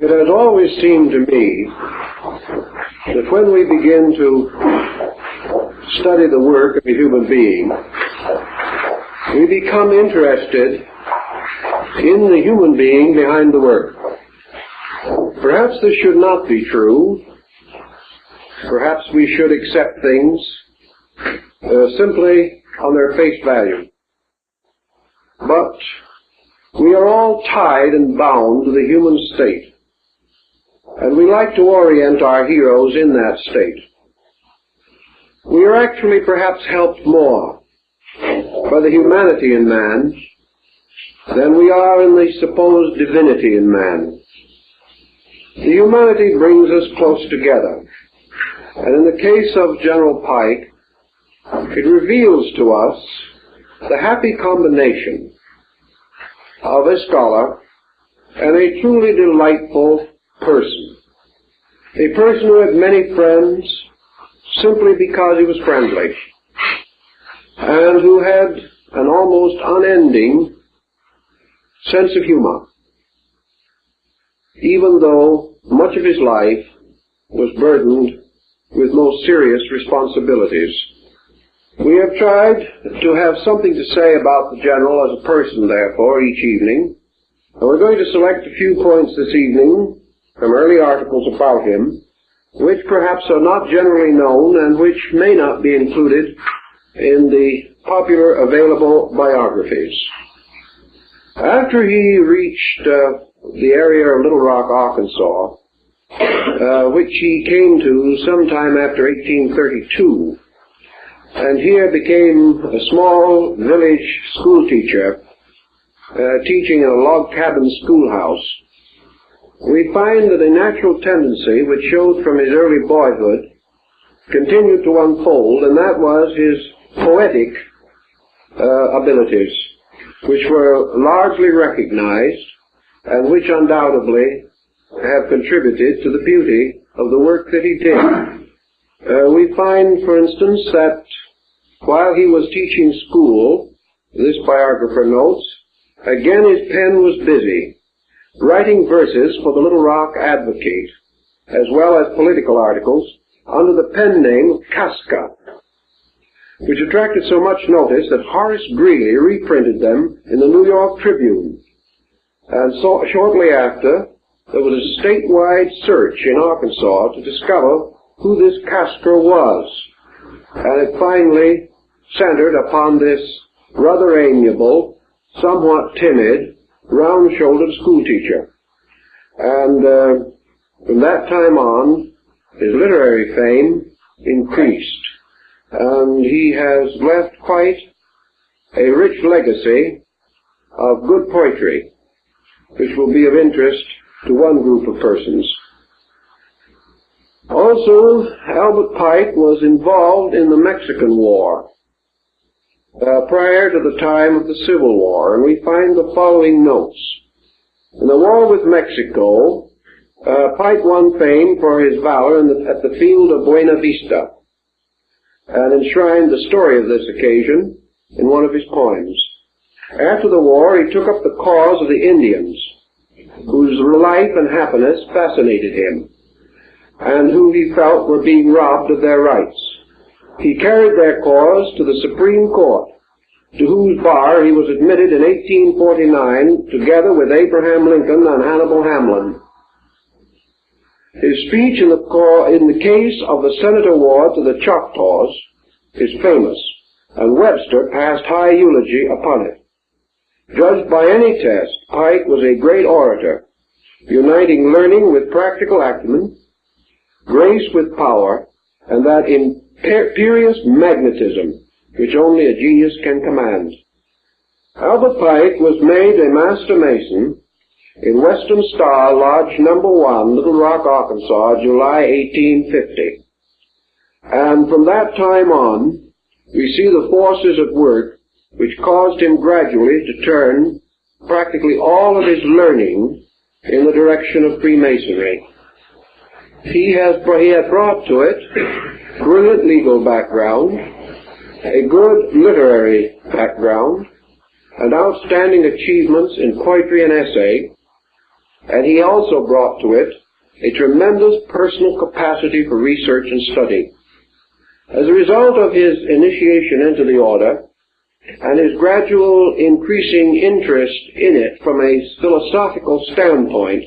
It has always seemed to me that when we begin to study the work of a human being, we become interested in the human being behind the work. Perhaps this should not be true. Perhaps we should accept things simply on their face value. But we are all tied and bound to the human state, and we like to orient our heroes in that state. We are actually perhaps helped more by the humanity in man than we are in the supposed divinity in man. The humanity brings us close together, and in the case of General Pike, it reveals to us the happy combination of a scholar and a truly delightful person. A person who had many friends simply because he was friendly, and who had an almost unending sense of humor, even though much of his life was burdened with most serious responsibilities. We have tried to have something to say about the General as a person, therefore, each evening, and we're going to select a few points this evening from early articles about him, which perhaps are not generally known and which may not be included in the popular available biographies. After he reached the area of Little Rock, Arkansas, which he came to sometime after 1832, and here became a small village school teacher, teaching in a log cabin schoolhouse, we find that a natural tendency which showed from his early boyhood continued to unfold, and that was his poetic abilities, which were largely recognized and which undoubtedly have contributed to the beauty of the work that he did. We find, for instance, that while he was teaching school, this biographer notes, again his pen was busy, writing verses for the Little Rock Advocate, as well as political articles, under the pen name of Casca, which attracted so much notice that Horace Greeley reprinted them in the New York Tribune. And so, shortly after, there was a statewide search in Arkansas to discover who this Casca was, and it finally centered upon this rather amiable, somewhat timid, round-shouldered schoolteacher. And from that time on, his literary fame increased, and he has left quite a rich legacy of good poetry, which will be of interest to one group of persons. Also, Albert Pike was involved in the Mexican War prior to the time of the Civil War, and we find the following notes. In the war with Mexico, Pike won fame for his valor at the field of Buena Vista, and enshrined the story of this occasion in one of his poems. After the war, he took up the cause of the Indians, whose life and happiness fascinated him, and who he felt were being robbed of their rights. He carried their cause to the Supreme Court, to whose bar he was admitted in 1849, together with Abraham Lincoln and Hannibal Hamlin. His speech in the case of the Senate award to the Choctaws is famous, and Webster passed high eulogy upon it. Judged by any test, Pike was a great orator, uniting learning with practical acumen, grace with power, and that imperious magnetism which only a genius can command. Albert Pike was made a master mason in Western Star Lodge No. 1, Little Rock, Arkansas, July 1850. And from that time on, we see the forces at work which caused him gradually to turn practically all of his learning in the direction of Freemasonry. He had brought to it brilliant legal background, a good literary background, and outstanding achievements in poetry and essay, and he also brought to it a tremendous personal capacity for research and study. As a result of his initiation into the order and his gradual increasing interest in it from a philosophical standpoint,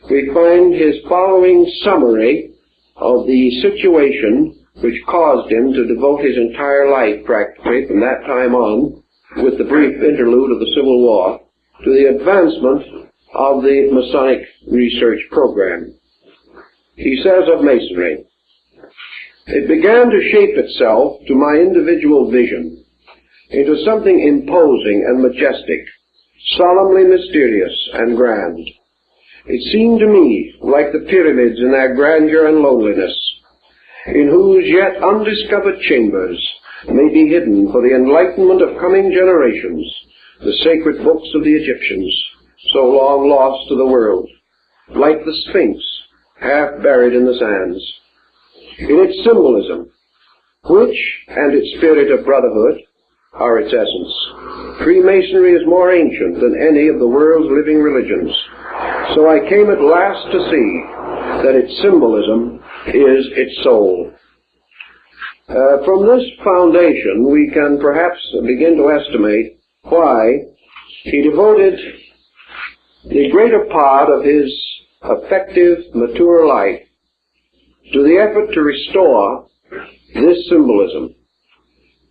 we find his following summary of the situation which caused him to devote his entire life, practically from that time on, with the brief interlude of the Civil War, to the advancement of the Masonic research program. He says of Masonry, "It began to shape itself to my individual vision into something imposing and majestic, solemnly mysterious and grand. It seemed to me like the pyramids in their grandeur and loneliness, in whose yet undiscovered chambers may be hidden for the enlightenment of coming generations the sacred books of the Egyptians, so long lost to the world, like the Sphinx, half buried in the sands. In its symbolism, which, and its spirit of brotherhood, are its essence, Freemasonry is more ancient than any of the world's living religions. So I came at last to see that its symbolism is its soul." From this foundation, we can perhaps begin to estimate why he devoted the greater part of his effective, mature life to the effort to restore this symbolism,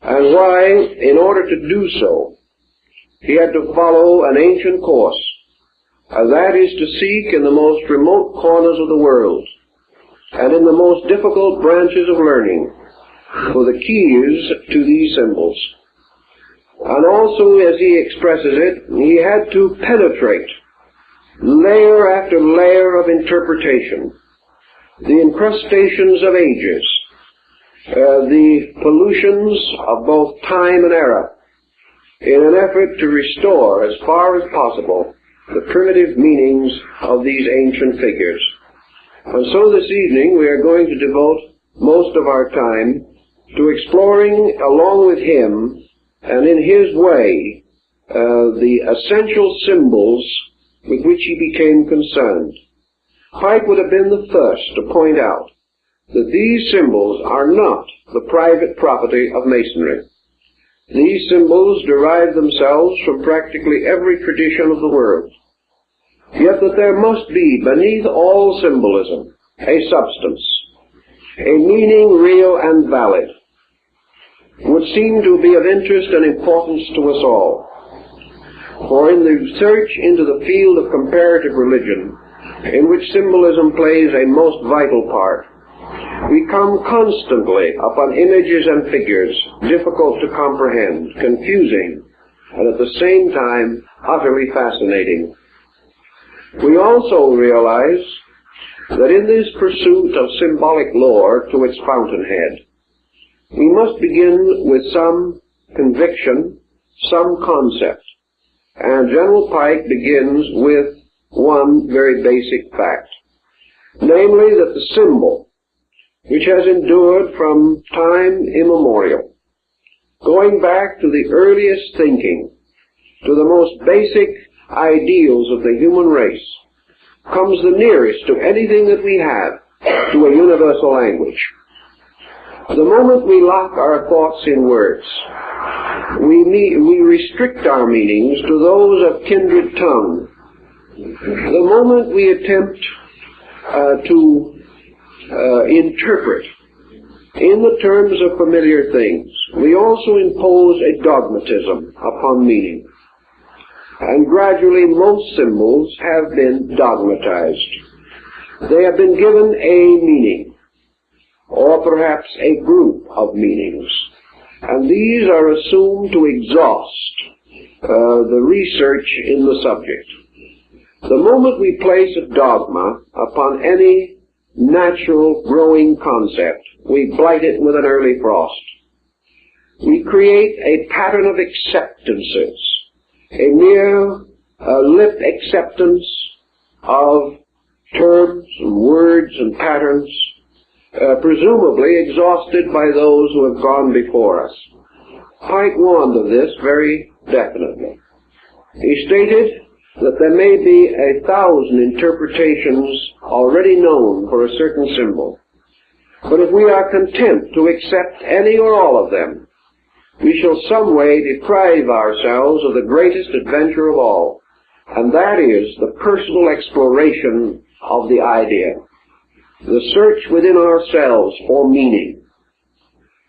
and why, in order to do so, he had to follow an ancient course, that is to seek in the most remote corners of the world and in the most difficult branches of learning for the keys to these symbols. And also, as he expresses it, he had to penetrate layer after layer of interpretation, the incrustations of ages, the pollutions of both time and era, in an effort to restore as far as possible the primitive meanings of these ancient figures. And so this evening we are going to devote most of our time to exploring along with him and in his way the essential symbols with which he became concerned. Pike would have been the first to point out that these symbols are not the private property of Masonry. These symbols derive themselves from practically every tradition of the world. Yet that there must be beneath all symbolism a substance, a meaning real and valid, would seem to be of interest and importance to us all. For in the search into the field of comparative religion, in which symbolism plays a most vital part, we come constantly upon images and figures difficult to comprehend, confusing, and at the same time utterly fascinating. We also realize that in this pursuit of symbolic lore to its fountainhead, we must begin with some conviction, some concept. And General Pike begins with one very basic fact, namely that the symbol, which has endured from time immemorial, going back to the earliest thinking, to the most basic ideals of the human race, comes the nearest to anything that we have to a universal language. The moment we lock our thoughts in words, we restrict our meanings to those of kindred tongue. The moment we attempt to interpret in the terms of familiar things, we also impose a dogmatism upon meaning. And gradually most symbols have been dogmatized. They have been given a meaning, or perhaps a group of meanings. And these are assumed to exhaust the research in the subject. The moment we place a dogma upon any natural growing concept, we blight it with an early frost. We create a pattern of acceptances, a mere lip acceptance of terms and words and patterns, presumably exhausted by those who have gone before us. Pike warned of this very definitely. He stated that there may be 1,000 interpretations already known for a certain symbol. But if we are content to accept any or all of them, we shall some way deprive ourselves of the greatest adventure of all, and that is the personal exploration of the idea, the search within ourselves for meaning,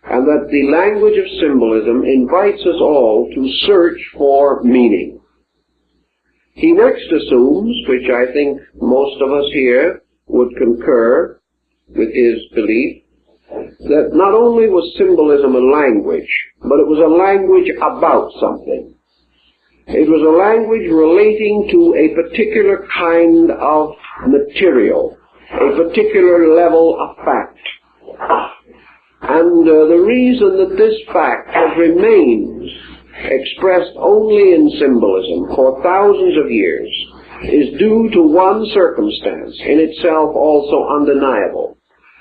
and that the language of symbolism invites us all to search for meaning. He next assumes, which I think most of us here would concur with his belief, that not only was symbolism a language, but it was a language about something. It was a language relating to a particular kind of material, a particular level of fact. And the reason that this fact has remained expressed only in symbolism for thousands of years is due to one circumstance, in itself also undeniable.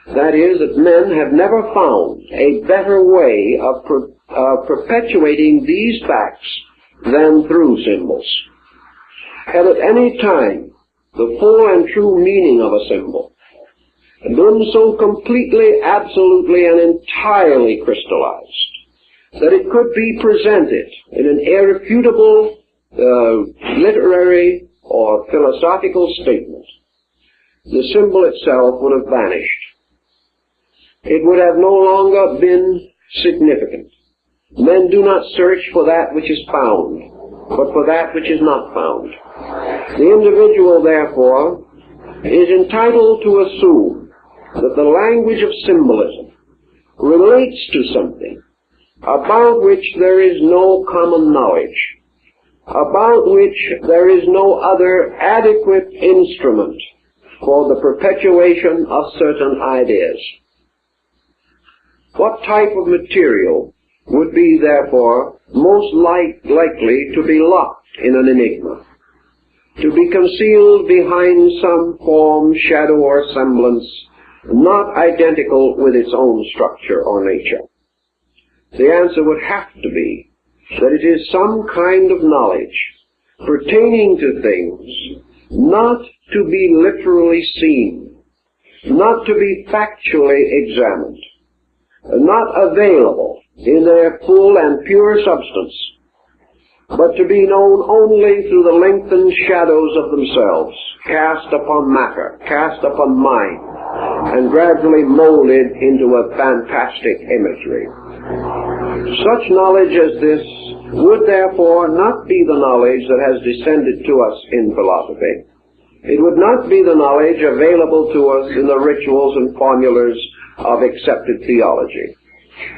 That is, that men have never found a better way of perpetuating these facts than through symbols. Had at any time the full and true meaning of a symbol been so completely, absolutely, and entirely crystallized that it could be presented in an irrefutable literary or philosophical statement, the symbol itself would have vanished. It would have no longer been significant. Men do not search for that which is found, but for that which is not found. The individual, therefore, is entitled to assume that the language of symbolism relates to something about which there is no common knowledge, about which there is no other adequate instrument for the perpetuation of certain ideas. What type of material would be, therefore, most likely to be locked in an enigma, to be concealed behind some form, shadow, or semblance not identical with its own structure or nature? The answer would have to be that it is some kind of knowledge pertaining to things not to be literally seen, not to be factually examined, not available in their full and pure substance, but to be known only through the lengthened shadows of themselves, cast upon matter, cast upon mind, and gradually molded into a fantastic imagery. Such knowledge as this would therefore not be the knowledge that has descended to us in philosophy. It would not be the knowledge available to us in the rituals and formulas of accepted theology.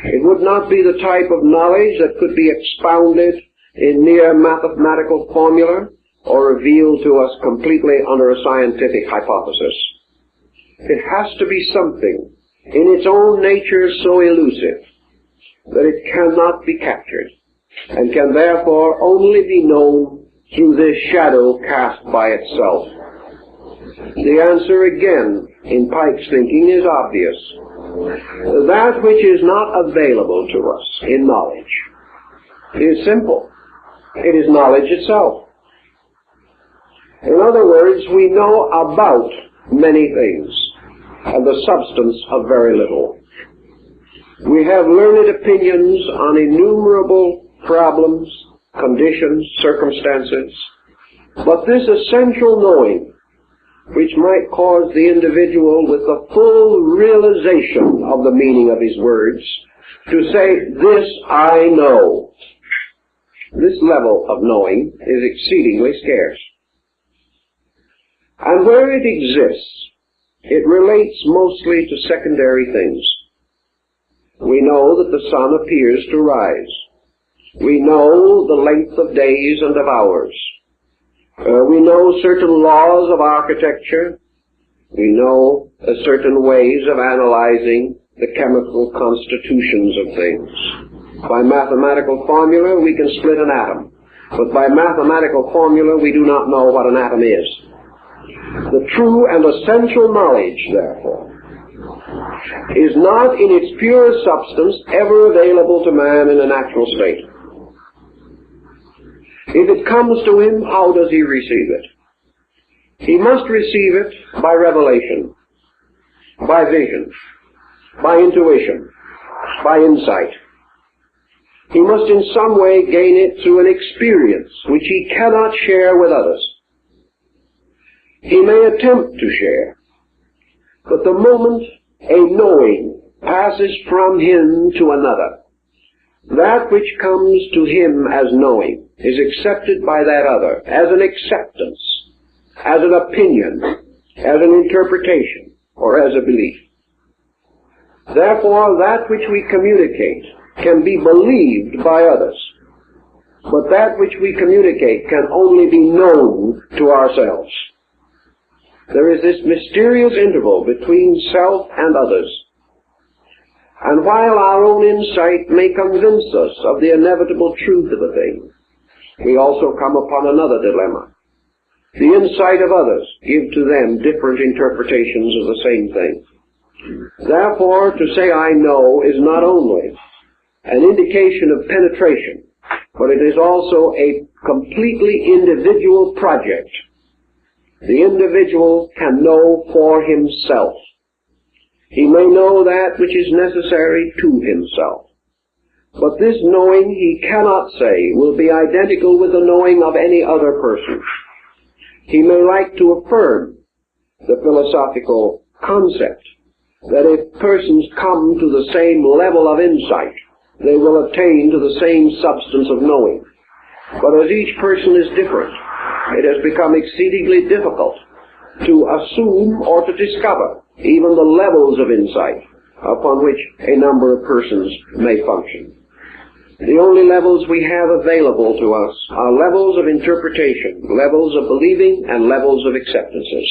It would not be the type of knowledge that could be expounded in mere mathematical formula or revealed to us completely under a scientific hypothesis. It has to be something in its own nature so elusive that it cannot be captured and can therefore only be known through this shadow cast by itself. The answer again, in Pike's thinking, is obvious. That which is not available to us in knowledge is simple. It is knowledge itself. In other words, we know about many things and the substance of very little. We have learned opinions on innumerable problems, conditions, circumstances, but this essential knowing, which might cause the individual with the full realization of the meaning of his words to say, "This I know," this level of knowing is exceedingly scarce. And where it exists, it relates mostly to secondary things. We know that the sun appears to rise. We know the length of days and of hours. We know certain laws of architecture. We know certain ways of analyzing the chemical constitutions of things. By mathematical formula, we can split an atom. But by mathematical formula, we do not know what an atom is. The true and essential knowledge, therefore, is not in its pure substance ever available to man in a natural state. If it comes to him, how does he receive it? He must receive it by revelation, by vision, by intuition, by insight. He must in some way gain it through an experience which he cannot share with others. He may attempt to share, but the moment a knowing passes from him to another, that which comes to him as knowing is accepted by that other as an acceptance, as an opinion, as an interpretation, or as a belief. Therefore, that which we communicate can be believed by others, but that which we communicate can only be known to ourselves. There is this mysterious interval between self and others. And while our own insight may convince us of the inevitable truth of a thing, we also come upon another dilemma. The insight of others give to them different interpretations of the same thing. Therefore, to say I know is not only an indication of penetration, but it is also a completely individual project. The individual can know for himself. He may know that which is necessary to himself. But this knowing, he cannot say, will be identical with the knowing of any other person. He may like to affirm the philosophical concept that if persons come to the same level of insight, they will attain to the same substance of knowing. But as each person is different, it has become exceedingly difficult to assume or to discover even the levels of insight upon which a number of persons may function. The only levels we have available to us are levels of interpretation, levels of believing, and levels of acceptances.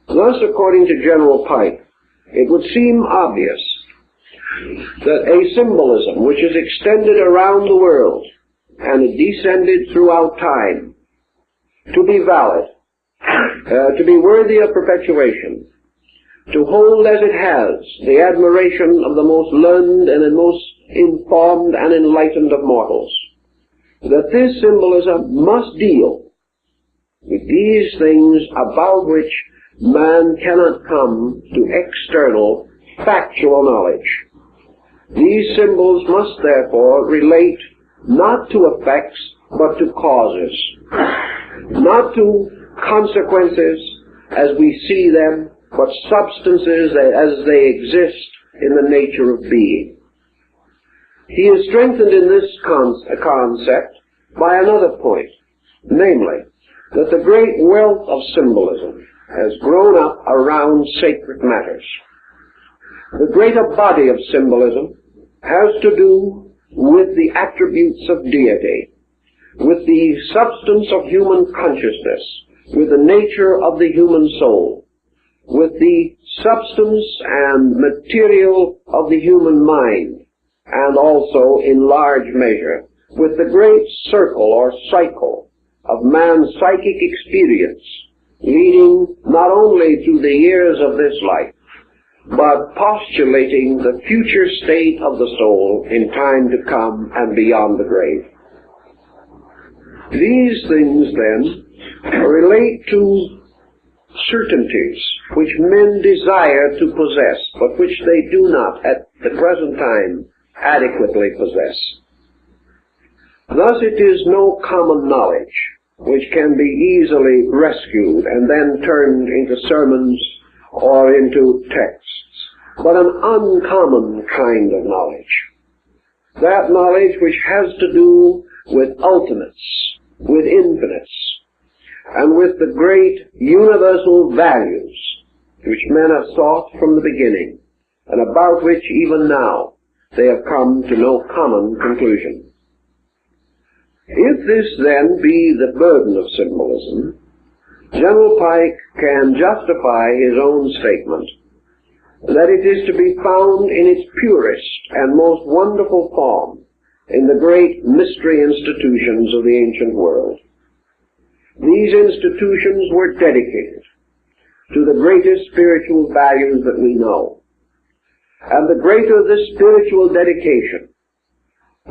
Thus, according to General Pike, it would seem obvious that a symbolism which is extended around the world and descended throughout time to be valid, to be worthy of perpetuation, to hold as it has the admiration of the most learned and the most informed and enlightened of mortals, that this symbolism must deal with these things about which man cannot come to external factual knowledge. These symbols must therefore relate not to effects but to causes, not to consequences as we see them, but substances as they exist in the nature of being. He is strengthened in this concept by another point, namely, that the great wealth of symbolism has grown up around sacred matters. The greater body of symbolism has to do with the attributes of deity, with the substance of human consciousness, with the nature of the human soul, with the substance and material of the human mind, and also, in large measure, with the great circle or cycle of man's psychic experience, leading not only through the years of this life, but postulating the future state of the soul in time to come and beyond the grave. These things, then, relate to certainties which men desire to possess, but which they do not at the present time adequately possess. Thus it is no common knowledge which can be easily rescued and then turned into sermons or into texts, but an uncommon kind of knowledge. That knowledge which has to do with ultimates, with infinites, and with the great universal values which men have sought from the beginning, and about which even now they have come to no common conclusion. If this then be the burden of symbolism, General Pike can justify his own statement that it is to be found in its purest and most wonderful form in the great mystery institutions of the ancient world. These institutions were dedicated to the greatest spiritual values that we know. And the greater the spiritual dedication,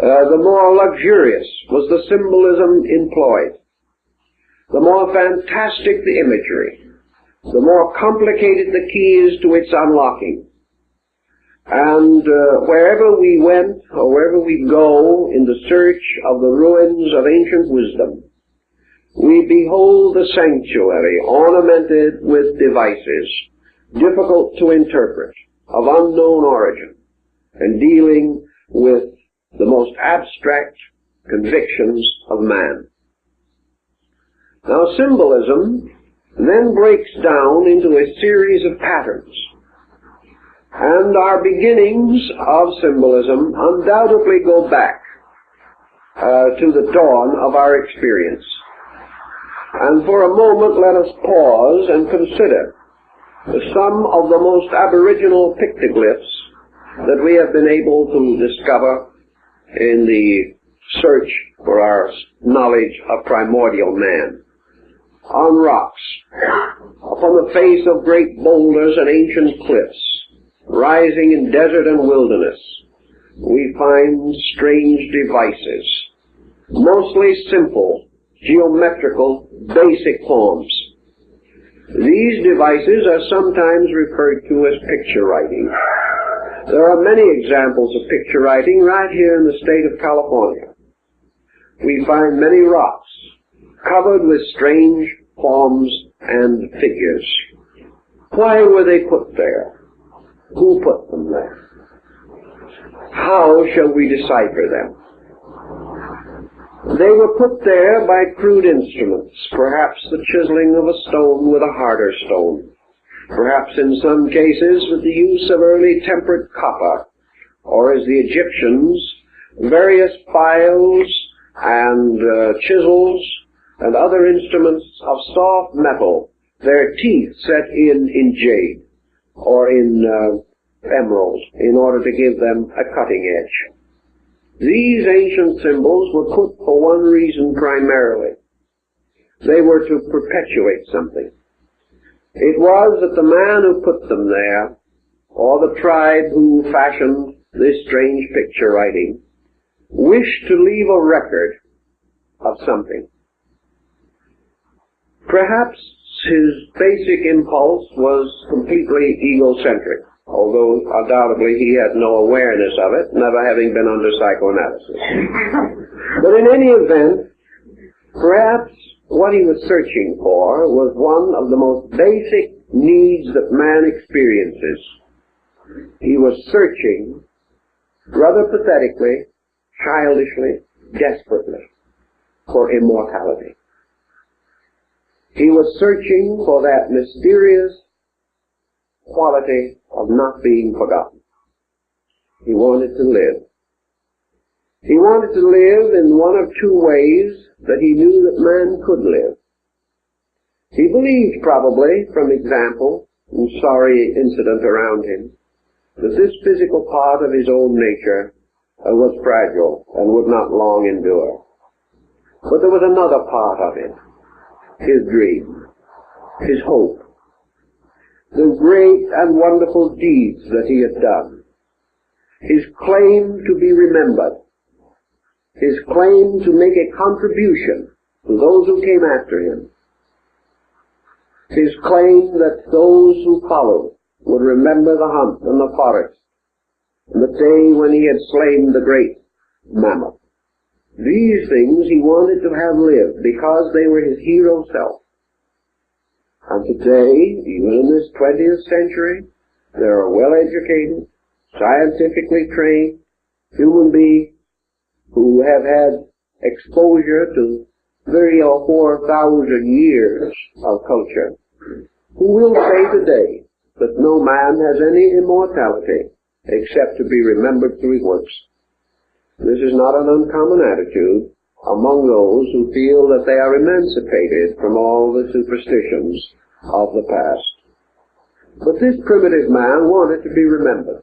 The more luxurious was the symbolism employed, the more fantastic the imagery, the more complicated the keys to its unlocking. And wherever we went, or wherever we go in the search of the ruins of ancient wisdom, we behold the sanctuary ornamented with devices difficult to interpret, of unknown origin, and dealing with the most abstract convictions of man. Now, symbolism then breaks down into a series of patterns, and our beginnings of symbolism undoubtedly go back to the dawn of our experience. And for a moment, let us pause and consider some of the most aboriginal pictoglyphs that we have been able to discover in the search for our knowledge of primordial man. On rocks, upon the face of great boulders and ancient cliffs, rising in desert and wilderness, we find strange devices, mostly simple, geometrical, basic forms. These devices are sometimes referred to as picture writing. There are many examples of picture writing right here in the state of California. We find many rocks covered with strange forms and figures. Why were they put there? Who put them there? How shall we decipher them? They were put there by crude instruments, perhaps the chiseling of a stone with a harder stone, perhaps in some cases with the use of early tempered copper, or as the Egyptians, various files and chisels and other instruments of soft metal, their teeth set in jade or in emerald in order to give them a cutting edge. These ancient symbols were put for one reason primarily. They were to perpetuate something. It was that the man who put them there, or the tribe who fashioned this strange picture writing, wished to leave a record of something. Perhaps his basic impulse was completely egocentric, although undoubtedly he had no awareness of it, never having been under psychoanalysis. But in any event, perhaps what he was searching for was one of the most basic needs that man experiences. He was searching, rather pathetically, childishly, desperately, for immortality. He was searching for that mysterious quality of not being forgotten. He wanted to live. He wanted to live in one of two ways that he knew that man could live. He believed, probably, from example and sorry incident around him, that this physical part of his own nature was fragile and would not long endure. But there was another part of it, his dream, his hope, the great and wonderful deeds that he had done, his claim to be remembered, his claim to make a contribution to those who came after him, his claim that those who followed would remember the hunt in the forest, and the day when he had slain the great mammoth. These things he wanted to have lived because they were his hero self. And today, even in this 20th century, there are well-educated, scientifically trained human beings who have had exposure to 3,000 or 4,000 years of culture, who will say today that no man has any immortality except to be remembered through his works. This is not an uncommon attitude among those who feel that they are emancipated from all the superstitions of the past. But this primitive man wanted to be remembered.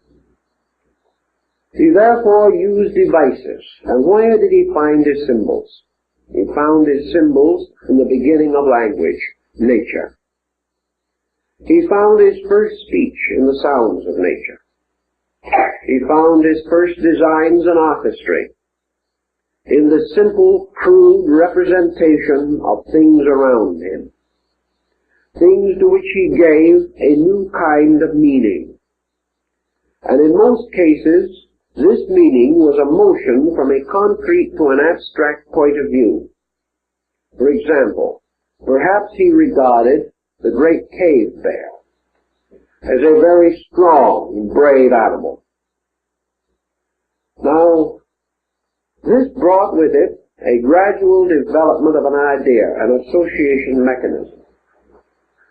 He therefore used devices. And where did he find his symbols? He found his symbols in the beginning of language, nature. He found his first speech in the sounds of nature. He found his first designs and artistry in the simple, crude representation of things around him, things to which he gave a new kind of meaning. And in most cases, this meaning was a motion from a concrete to an abstract point of view. For example, perhaps he regarded the great cave bear as a very strong and brave animal. Now, this brought with it a gradual development of an idea, an association mechanism.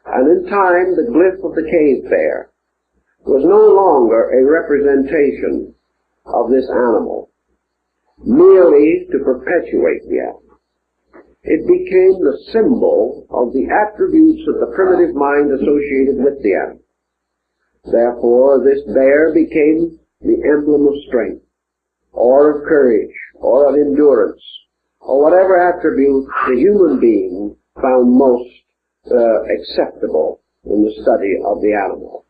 And in time, the glyph of the cave bear was no longer a representation of this animal, merely to perpetuate the animal. It became the symbol of the attributes of the primitive mind associated with the animal. Therefore, this bear became the emblem of strength, or of courage, or of endurance, or whatever attribute the human being found most acceptable in the study of the animal.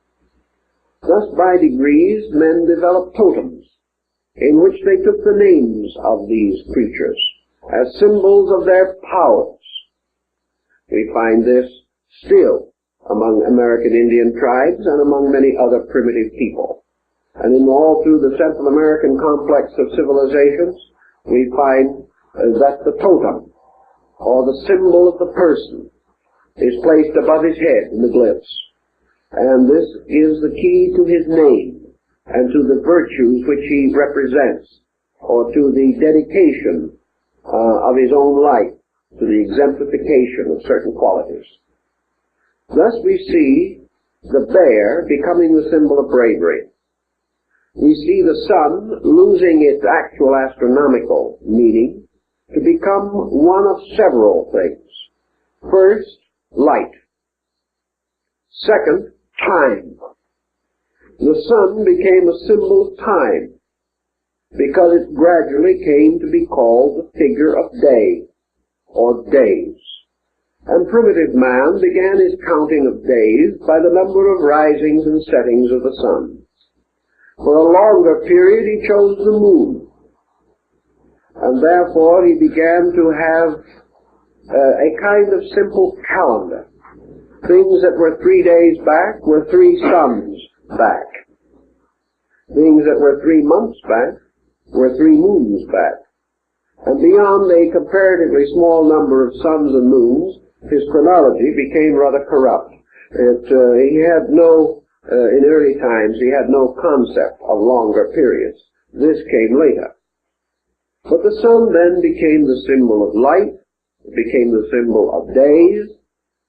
Thus, by degrees, men developed totems in which they took the names of these creatures as symbols of their powers. We find this still among American Indian tribes and among many other primitive people. And in all through the Central American complex of civilizations, we find that the totem, or the symbol of the person, is placed above his head in the glyphs. And this is the key to his name and to the virtues which he represents, or to the dedication of his own life, to the exemplification of certain qualities. Thus we see the bear becoming the symbol of bravery. We see the sun losing its actual astronomical meaning to become one of several things. First, light. Second, time. The sun became a symbol of time because it gradually came to be called the figure of day, or days. And primitive man began his counting of days by the number of risings and settings of the sun. For a longer period he chose the moon, and therefore he began to have a kind of simple calendar. Things that were 3 days back were 3 suns back. Things that were 3 months back were 3 moons back. And beyond a comparatively small number of suns and moons, his chronology became rather corrupt. He had no, in early times, he had no concept of longer periods. This came later. But the sun then became the symbol of light, it became the symbol of days,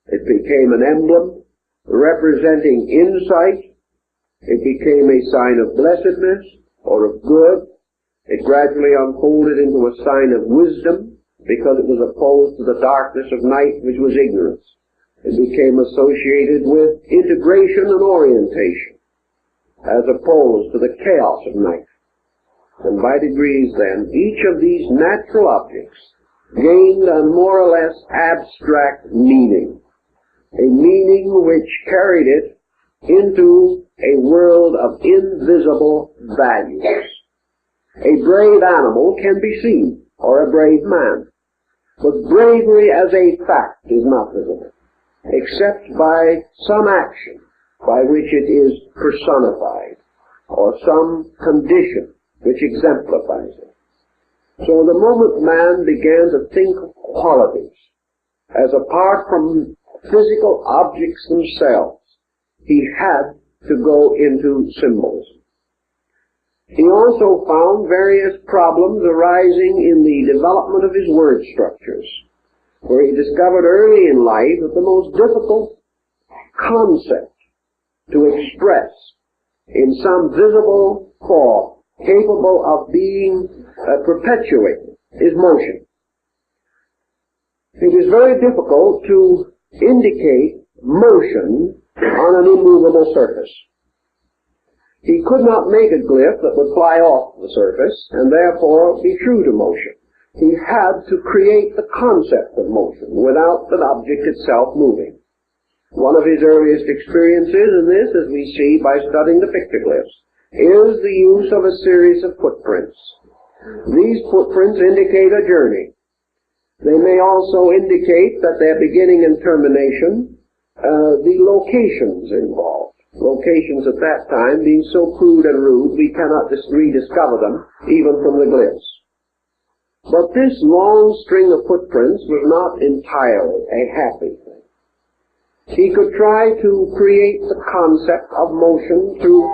it became an emblem representing insight, it became a sign of blessedness or of good. It gradually unfolded into a sign of wisdom because it was opposed to the darkness of night, which was ignorance. It became associated with integration and orientation as opposed to the chaos of night. And by degrees then, each of these natural objects gained a more or less abstract meaning, a meaning which carried it into a world of invisible values. A brave animal can be seen, or a brave man, but bravery as a fact is not visible, except by some action by which it is personified, or some condition which exemplifies it. So the moment man began to think of qualities as apart from physical objects themselves, he had to go into symbolism. He also found various problems arising in the development of his word structures, where he discovered early in life that the most difficult concept to express in some visible form, capable of being perpetuated, is motion. It is very difficult to indicate motion on an immovable surface. He could not make a glyph that would fly off the surface and therefore be true to motion. He had to create the concept of motion without the object itself moving. One of his earliest experiences in this, as we see by studying the pictoglyphs, is the use of a series of footprints. These footprints indicate a journey. They may also indicate that their beginning and termination, the locations involved. Locations at that time being so crude and rude we cannot rediscover them, even from the glyphs. But this long string of footprints was not entirely a happy thing. He could try to create the concept of motion through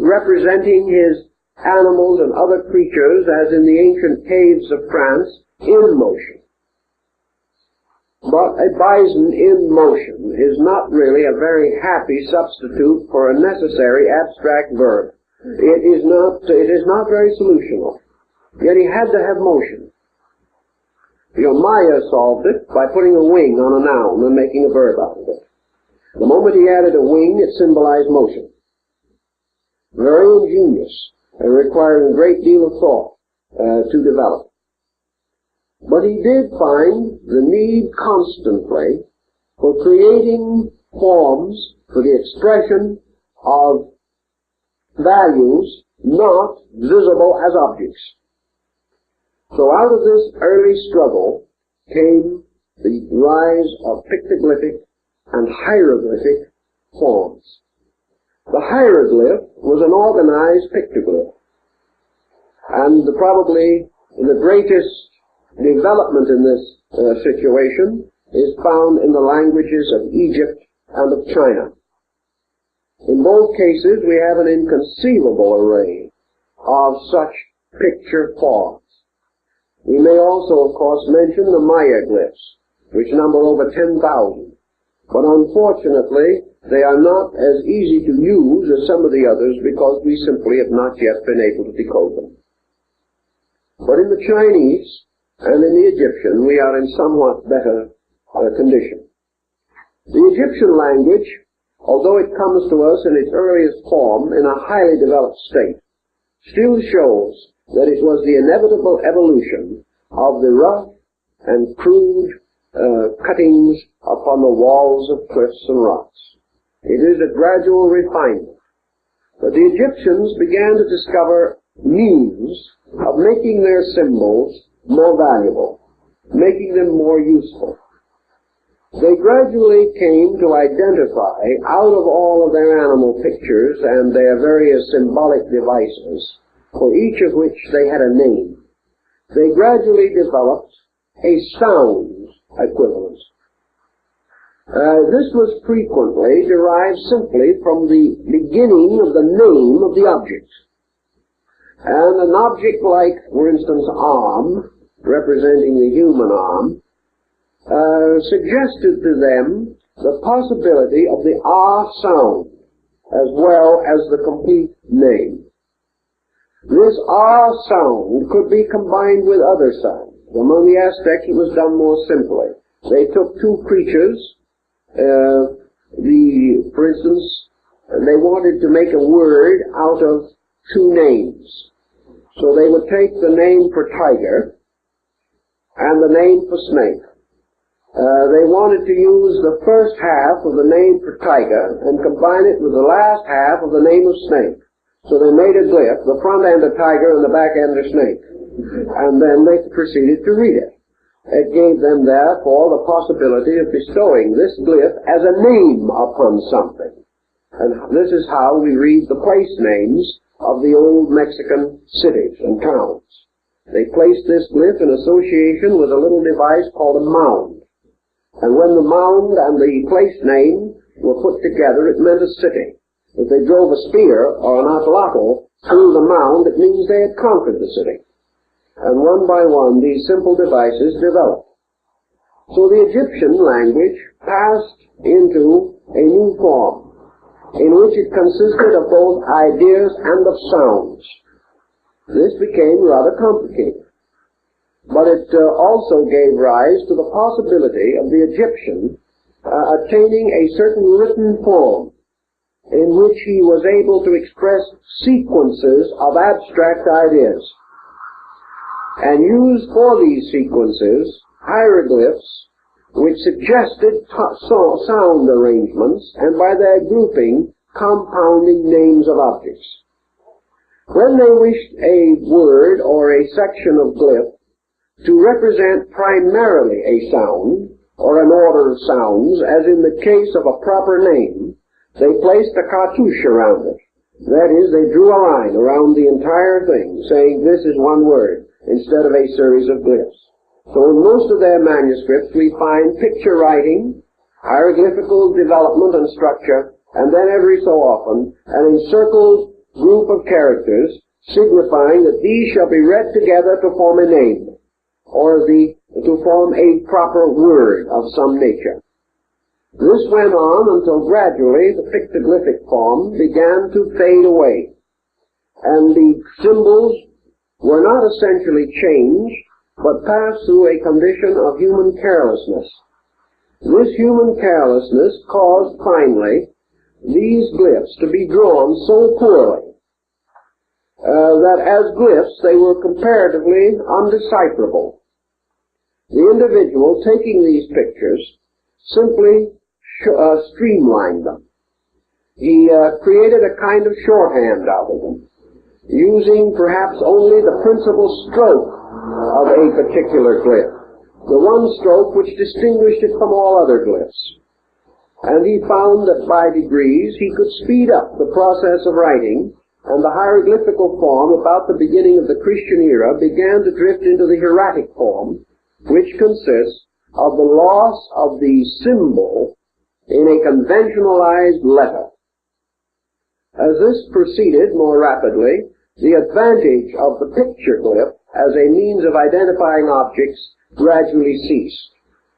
representing his animals and other creatures, as in the ancient caves of France, in motion. But a bison in motion is not really a very happy substitute for a necessary abstract verb. It is not very solutional. Yet he had to have motion. Maya solved it by putting a wing on a noun and making a verb out of it. The moment he added a wing, it symbolized motion. Very ingenious, and requiring a great deal of thought to develop. But he did find the need constantly for creating forms for the expression of values not visible as objects. So out of this early struggle came the rise of pictoglyphic and hieroglyphic forms. The hieroglyph was an organized pictoglyph, and probably the greatest development in this situation is found in the languages of Egypt and of China. In both cases, we have an inconceivable array of such picture forms. We may also, of course, mention the Maya glyphs, which number over 10,000. But unfortunately, they are not as easy to use as some of the others because we simply have not yet been able to decode them. But in the Chinese and in the Egyptian, we are in somewhat better condition. The Egyptian language, although it comes to us in its earliest form in a highly developed state, still shows that it was the inevitable evolution of the rough and crude cuttings upon the walls of cliffs and rocks. It is a gradual refinement. But the Egyptians began to discover means of making their symbols more valuable, making them more useful. They gradually came to identify, out of all of their animal pictures and their various symbolic devices, for each of which they had a name, they gradually developed a sound equivalence. This was frequently derived simply from the beginning of the name of the object. And an object like, for instance, arm, representing the human arm, suggested to them the possibility of the R sound as well as the complete name. This R sound could be combined with other sounds. Among the Aztecs it was done more simply. They took two creatures, for instance, they wanted to make a word out of two names. So they would take the name for tiger and the name for snake. They wanted to use the first half of the name for tiger and combine it with the last half of the name of snake. So they made a glyph, the front end a tiger and the back end a snake. And then they proceeded to read it. It gave them, therefore, the possibility of bestowing this glyph as a name upon something. And this is how we read the place names of the old Mexican cities and towns. They placed this glyph in association with a little device called a mound. And when the mound and the place name were put together, it meant a city. If they drove a spear or an atlatl through the mound, it means they had conquered the city. And one by one, these simple devices developed. So the Egyptian language passed into a new form, in which it consisted of both ideas and of sounds. This became rather complicated. But it also gave rise to the possibility of the Egyptian attaining a certain written form in which he was able to express sequences of abstract ideas, and used for these sequences hieroglyphs which suggested sound arrangements, and by their grouping, compounding names of objects. When they wished a word or a section of glyph to represent primarily a sound, or an order of sounds, as in the case of a proper name, they placed a cartouche around it. That is, they drew a line around the entire thing, saying this is one word, instead of a series of glyphs. So in most of their manuscripts we find picture writing, hieroglyphical development and structure, and then every so often an encircled group of characters signifying that these shall be read together to form a name, or to form a proper word of some nature. This went on until gradually the pictoglyphic form began to fade away, and the symbols were not essentially changed, but passed through a condition of human carelessness. This human carelessness caused finally these glyphs to be drawn so poorly that as glyphs they were comparatively undecipherable. The individual taking these pictures simply streamlined them. He created a kind of shorthand out of them, using perhaps only the principal stroke of a particular glyph, the one stroke which distinguished it from all other glyphs. And he found that by degrees he could speed up the process of writing, and the hieroglyphical form about the beginning of the Christian era began to drift into the hieratic form, which consists of the loss of the symbol in a conventionalized letter. As this proceeded more rapidly, the advantage of the picture glyph as a means of identifying objects gradually ceased,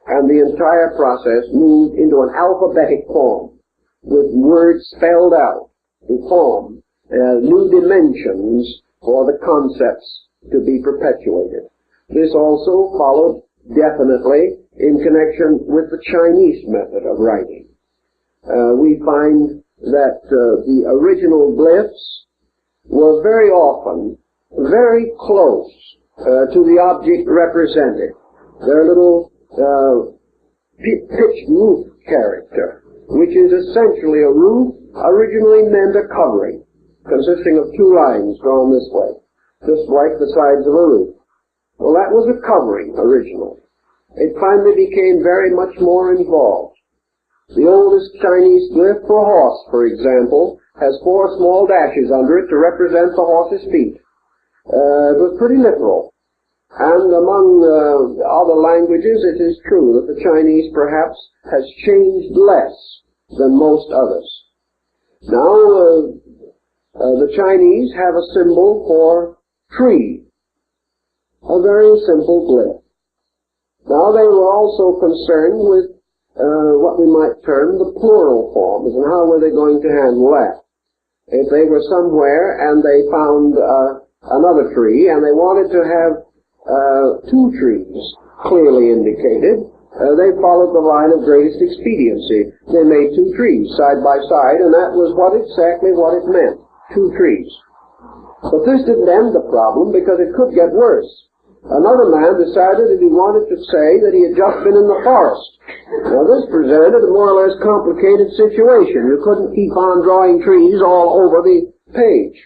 and the entire process moved into an alphabetic form, with words spelled out to form new dimensions for the concepts to be perpetuated. This also followed definitely in connection with the Chinese method of writing. We find that the original glyphs were very often very close to the object represented. Their little pitched roof character, which is essentially a roof originally meant a covering, consisting of two lines drawn this way, just like the sides of a roof. Well, that was a covering originally. It finally became very much more involved. The oldest Chinese glyph for a horse, for example, has 4 small dashes under it to represent the horse's feet. It was pretty literal. And among other languages, it is true that the Chinese perhaps has changed less than most others. Now, the Chinese have a symbol for tree, a very simple glyph. Now, they were also concerned with what we might term the plural forms, and how were they going to handle that? If they were somewhere and they found another tree, and they wanted to have 2 trees clearly indicated, they followed the line of greatest expediency. They made 2 trees side by side, and that was exactly what it meant, 2 trees. But this didn't end the problem, because it could get worse. Another man decided that he wanted to say that he had just been in the forest. Now this presented a more or less complicated situation. You couldn't keep on drawing trees all over the page.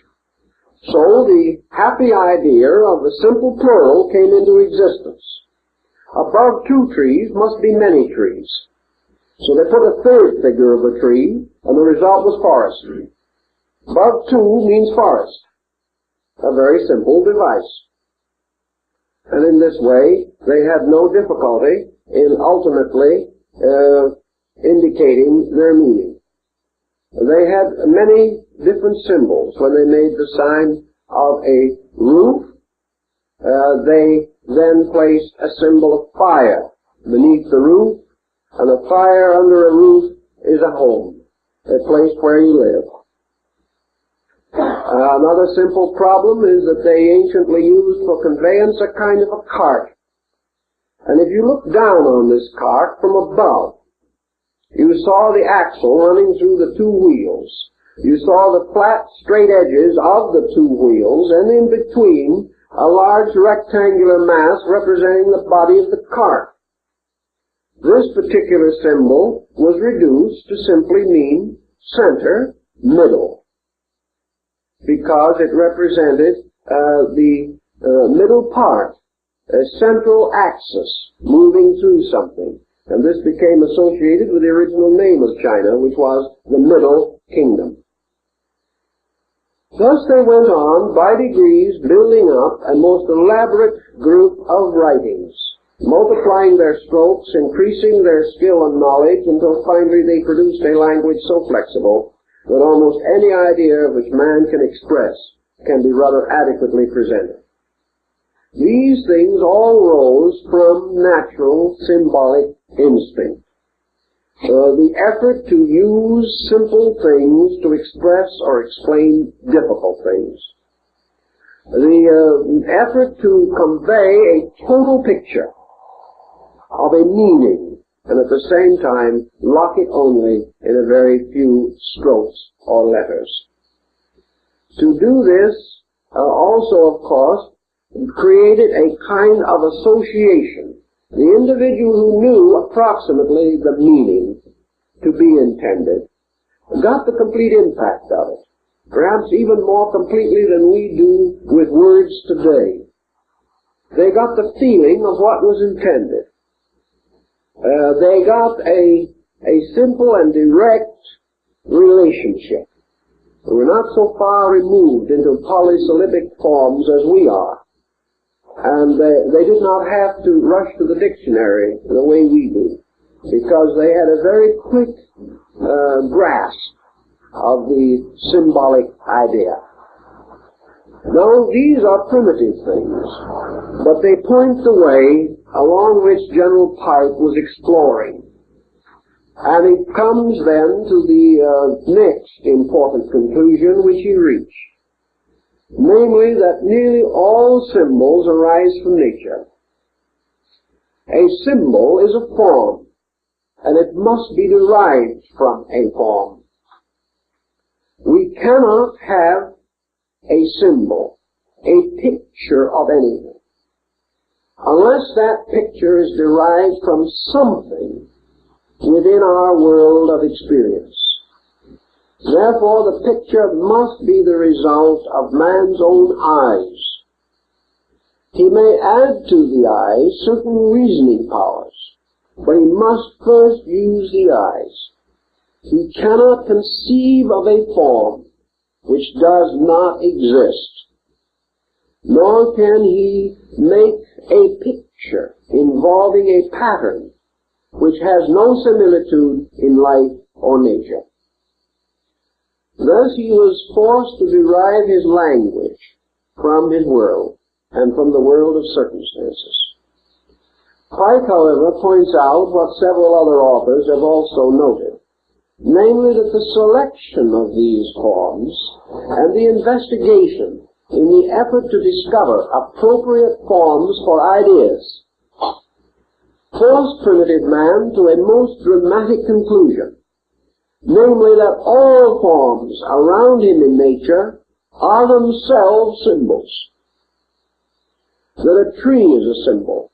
So the happy idea of the simple plural came into existence. Above 2 trees must be many trees. So they put a 3rd figure of a tree, and the result was forest. Above 2 means forest. A very simple device. And in this way, they had no difficulty in ultimately indicating their meaning. They had many different symbols. When they made the sign of a roof, they then placed a symbol of fire beneath the roof, and a fire under a roof is a home, a place where you live. Another simple problem is that they anciently used for conveyance a kind of a cart. And if you look down on this cart from above, you saw the axle running through the 2 wheels. You saw the flat, straight edges of the 2 wheels, and in between a large rectangular mass representing the body of the cart. This particular symbol was reduced to simply mean center, middle. because it represented the middle part, a central axis moving through something. And this became associated with the original name of China, which was the Middle Kingdom. Thus they went on, by degrees, building up a most elaborate group of writings, multiplying their strokes, increasing their skill and knowledge, until finally they produced a language so flexible that almost any idea which man can express can be rather adequately presented. These things all rose from natural symbolic instinct. The effort to use simple things to express or explain difficult things. The effort to convey a total picture of a meaning, and at the same time lock it only in a very few strokes or letters. To do this also, of course, created a kind of association. The individual who knew approximately the meaning to be intended got the complete impact of it, perhaps even more completely than we do with words today. They got the feeling of what was intended. They got a simple and direct relationship. We're not so far removed into polysyllabic forms as we are. And they did not have to rush to the dictionary the way we do, because they had a very quick grasp of the symbolic idea. Now, these are primitive things, but they point the way along which General Pike was exploring. And it comes then to the next important conclusion which he reached. Namely, that nearly all symbols arise from nature. A symbol is a form, and it must be derived from a form. We cannot have a symbol, a picture of anything, unless that picture is derived from something within our world of experience. Therefore, the picture must be the result of man's own eyes. He may add to the eyes certain reasoning powers, but he must first use the eyes. He cannot conceive of a form which does not exist, nor can he make a picture involving a pattern which has no similitude in life or nature. Thus he was forced to derive his language from his world and from the world of circumstances. Pike, however, points out what several other authors have also noted, namely that the selection of these forms and the investigation in the effort to discover appropriate forms for ideas forced primitive man to a most dramatic conclusion. Namely, that all forms around him in nature are themselves symbols. That a tree is a symbol.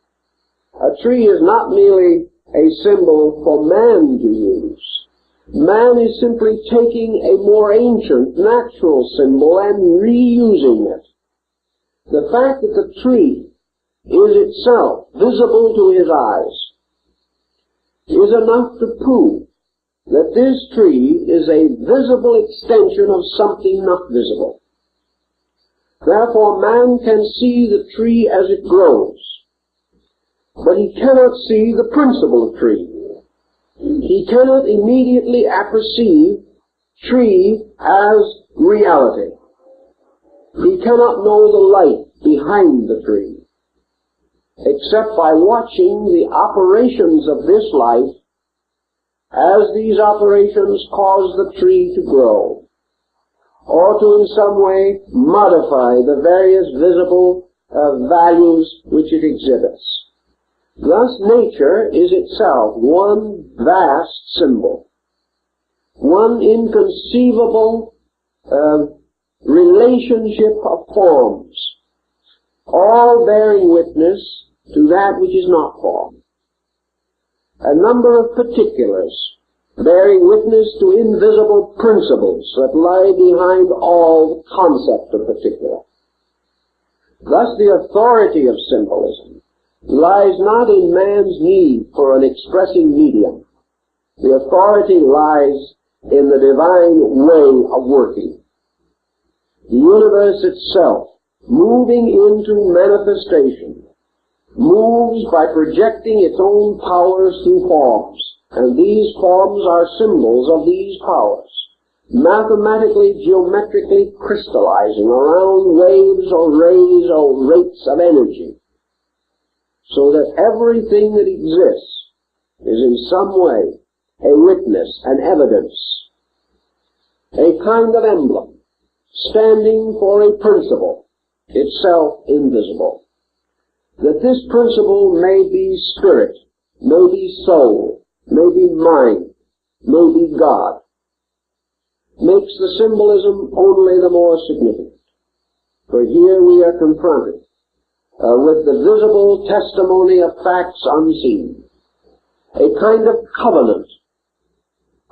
A tree is not merely a symbol for man to use. Man is simply taking a more ancient, natural symbol and reusing it. The fact that the tree is itself visible to his eyes is enough to prove that this tree is a visible extension of something not visible. Therefore, man can see the tree as it grows, but he cannot see the principle of tree. He cannot immediately apperceive tree as reality. He cannot know the light behind the tree, except by watching the operations of this life as these operations cause the tree to grow, or to in some way modify the various visible values which it exhibits. Thus nature is itself one vast symbol, one inconceivable relationship of forms, all bearing witness to that which is not form. A number of particulars bearing witness to invisible principles that lie behind all concept of particular. Thus the authority of symbolism lies not in man's need for an expressing medium. The authority lies in the divine way of working. The universe itself, moving into manifestation, moves by projecting its own powers through forms, and these forms are symbols of these powers, mathematically, geometrically crystallizing around waves or rays or rates of energy, so that everything that exists is in some way a witness, an evidence, a kind of emblem, standing for a principle, itself invisible. That this principle may be spirit, may be soul, may be mind, may be God, makes the symbolism only the more significant. For here we are confronted with the visible testimony of facts unseen, a kind of covenant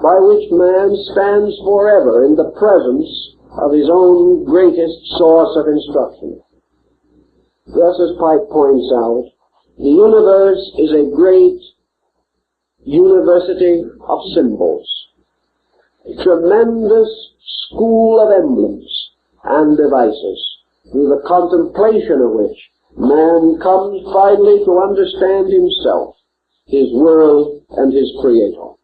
by which man stands forever in the presence of his own greatest source of instruction. Thus, as Pike points out, the universe is a great university of symbols, a tremendous school of emblems and devices, through the contemplation of which man comes finally to understand himself, his world, and his Creator.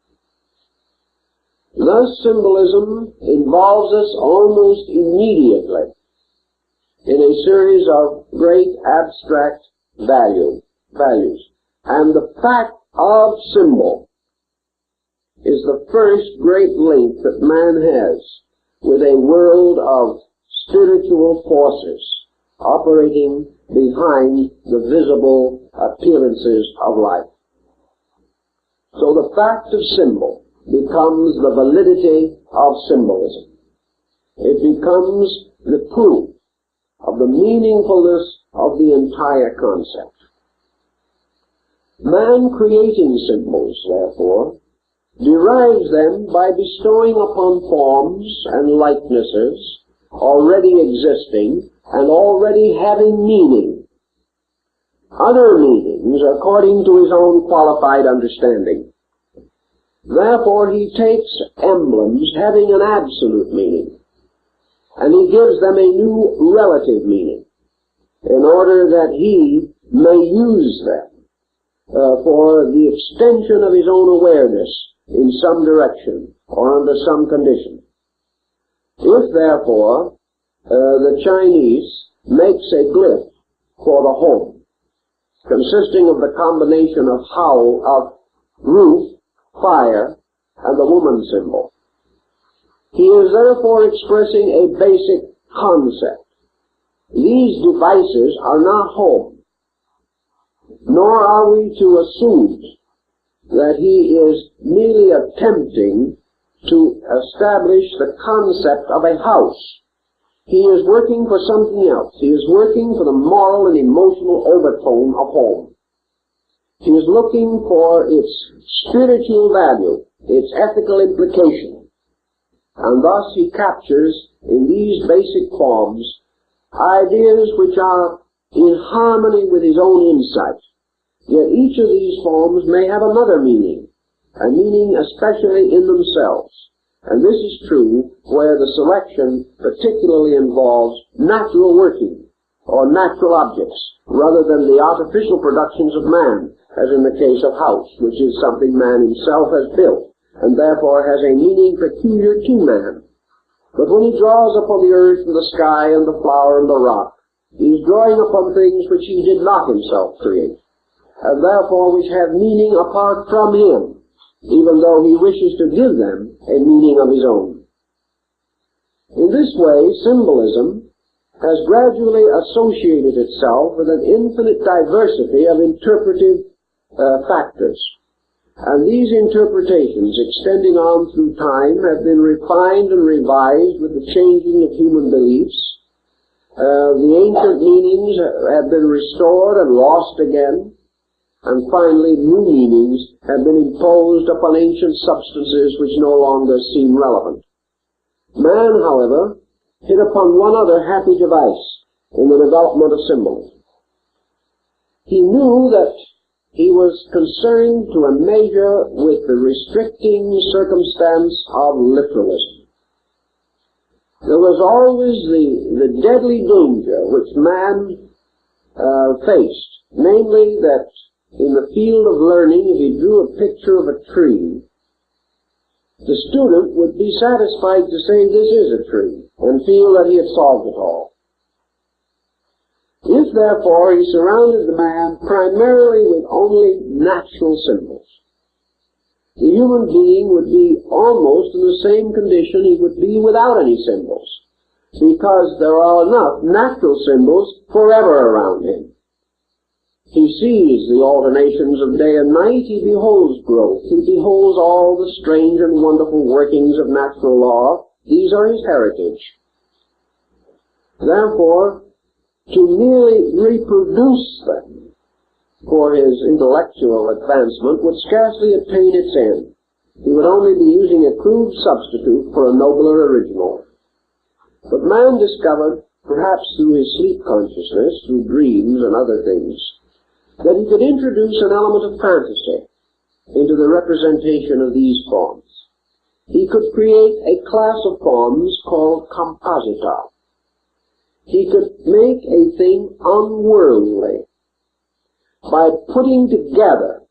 Thus, symbolism involves us almost immediately in a series of great abstract values. And the fact of symbol is the first great link that man has with a world of spiritual forces operating behind the visible appearances of life. So the fact of symbol becomes the validity of symbolism. It becomes the proof of the meaningfulness of the entire concept. Man creating symbols, therefore, derives them by bestowing upon forms and likenesses already existing and already having meaning, other meanings according to his own qualified understanding. Therefore, he takes emblems having an absolute meaning, and he gives them a new relative meaning, in order that he may use them for the extension of his own awareness in some direction or under some condition. If, therefore, the Chinese makes a glyph for the home, consisting of the combination of roof, fire, and the woman symbol, he is therefore expressing a basic concept. These devices are not home, nor are we to assume that he is merely attempting to establish the concept of a house. He is working for something else. He is working for the moral and emotional overtone of home. He is looking for its spiritual value, its ethical implication, and thus he captures in these basic forms ideas which are in harmony with his own insight. Yet each of these forms may have another meaning, a meaning especially in themselves. And this is true where the selection particularly involves natural working or natural objects rather than the artificial productions of man, as in the case of house, which is something man himself has built and therefore has a meaning peculiar to man. But when he draws upon the earth and the sky and the flower and the rock, he is drawing upon things which he did not himself create, and therefore which have meaning apart from him, even though he wishes to give them a meaning of his own. In this way, symbolism has gradually associated itself with an infinite diversity of interpretive factors. And these interpretations, extending on through time, have been refined and revised with the changing of human beliefs. The ancient meanings have been restored and lost again. and finally new meanings have been imposed upon ancient substances which no longer seem relevant. Man, however, hit upon one other happy device in the development of symbolism. He knew that he was concerned to a measure with the restricting circumstance of literalism. There was always the deadly danger which man faced, namely that in the field of learning, if he drew a picture of a tree, the student would be satisfied to say this is a tree and feel that he had solved it all. If, therefore, he surrounded the man primarily with only natural symbols, the human being would be almost in the same condition he would be without any symbols, because there are enough natural symbols forever around him. He sees the alternations of day and night, he beholds growth, he beholds all the strange and wonderful workings of natural law. These are his heritage. Therefore, to merely reproduce them for his intellectual advancement would scarcely attain its end. He would only be using a crude substitute for a nobler original. But man discovered, perhaps through his sleep consciousness, through dreams and other things, that he could introduce an element of fantasy into the representation of these forms. He could create a class of forms called composita. He could make a thing unworldly by putting together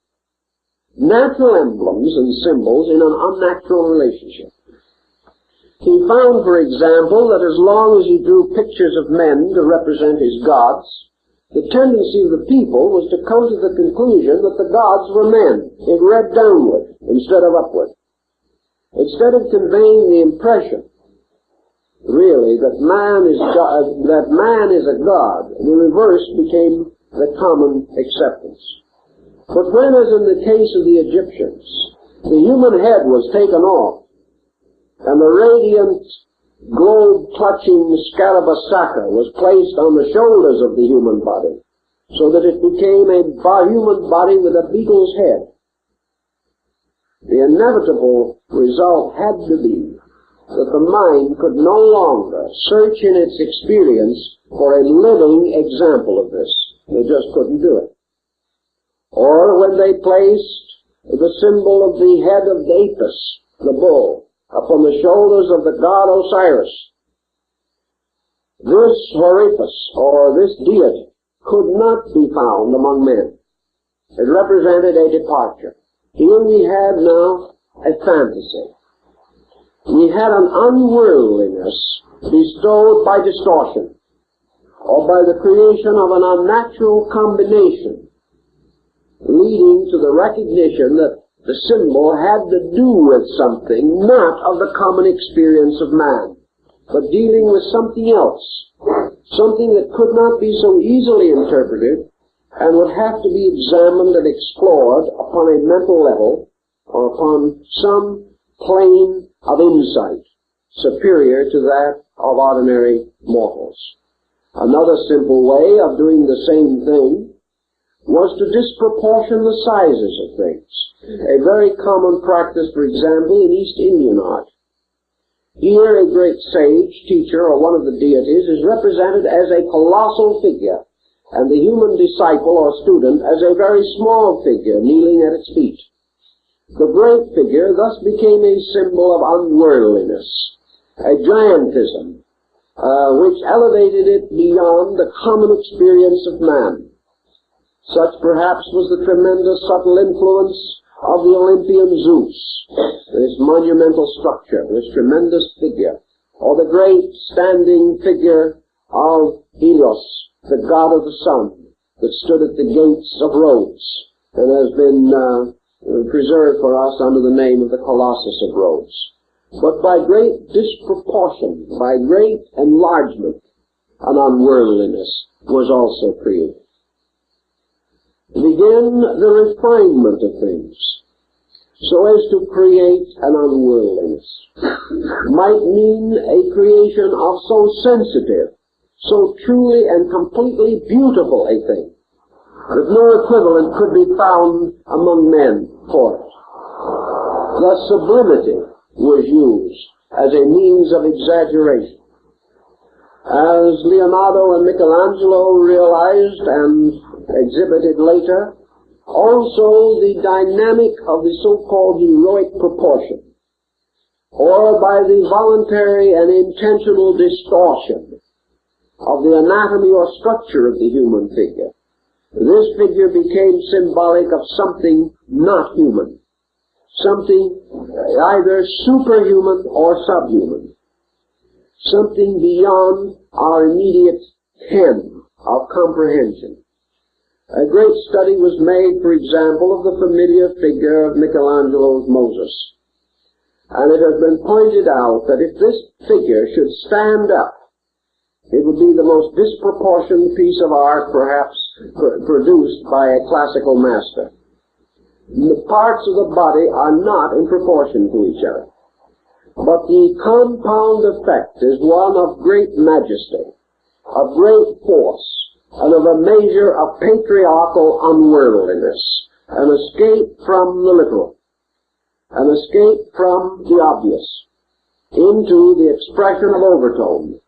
natural emblems and symbols in an unnatural relationship. He found, for example, that as long as he drew pictures of men to represent his gods, the tendency of the people was to come to the conclusion that the gods were men. It read downward instead of upward. Instead of conveying the impression really that man is a god, the reverse became the common acceptance. But when, as in the case of the Egyptians, the human head was taken off and the radiant globe-touching scarabasaka was placed on the shoulders of the human body, so that it became a human body with a beagle's head, the inevitable result had to be that the mind could no longer search in its experience for a living example of this. They just couldn't do it. Or when they placed the symbol of the head of Apis, the bull, upon the shoulders of the god Osiris, this Horipus, or this deity, could not be found among men. It represented a departure. Here we had now a fantasy. We had an unworldliness bestowed by distortion, or by the creation of an unnatural combination, leading to the recognition that the symbol had to do with something not of the common experience of man, but dealing with something else, something that could not be so easily interpreted and would have to be examined and explored upon a mental level or upon some plane of insight superior to that of ordinary mortals. Another simple way of doing the same thing was to disproportion the sizes of things. A very common practice, for example, in East Indian art. Here a great sage, teacher, or one of the deities is represented as a colossal figure, and the human disciple or student as a very small figure kneeling at its feet. The great figure thus became a symbol of unworldliness, a giantism, which elevated it beyond the common experience of man. Such perhaps was the tremendous subtle influence of the Olympian Zeus, this monumental structure, this tremendous figure, or the great standing figure of Helios, the god of the sun, that stood at the gates of Rhodes, and has been preserved for us under the name of the Colossus of Rhodes. But by great disproportion, by great enlargement, an unworldliness was also created. Began the refinement of things, so as to create an unworldliness. Might mean a creation of so sensitive, so truly and completely beautiful a thing, that no equivalent could be found among men for it. Thus sublimity was used as a means of exaggeration. As Leonardo and Michelangelo realized and exhibited later, also the dynamic of the so-called heroic proportion, or by the voluntary and intentional distortion of the anatomy or structure of the human figure, this figure became symbolic of something not human, something either superhuman or subhuman, something beyond our immediate ken of comprehension. A great study was made, for example, of the familiar figure of Michelangelo's Moses. And it has been pointed out that if this figure should stand up, it would be the most disproportionate piece of art perhaps produced by a classical master. The parts of the body are not in proportion to each other, but the compound effect is one of great majesty, of great force, and of a measure of patriarchal unworldliness, an escape from the literal, an escape from the obvious, into the expression of overtone,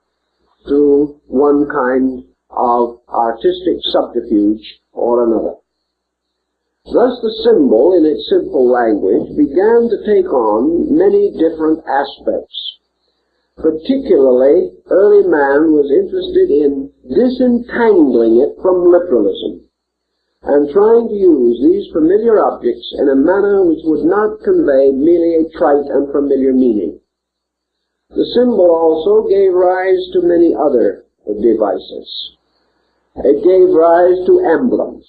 to one kind of artistic subterfuge or another. Thus the symbol, in its simple language, began to take on many different aspects. Particularly, early man was interested in disentangling it from literalism and trying to use these familiar objects in a manner which would not convey merely a trite and familiar meaning. The symbol also gave rise to many other devices. It gave rise to emblems.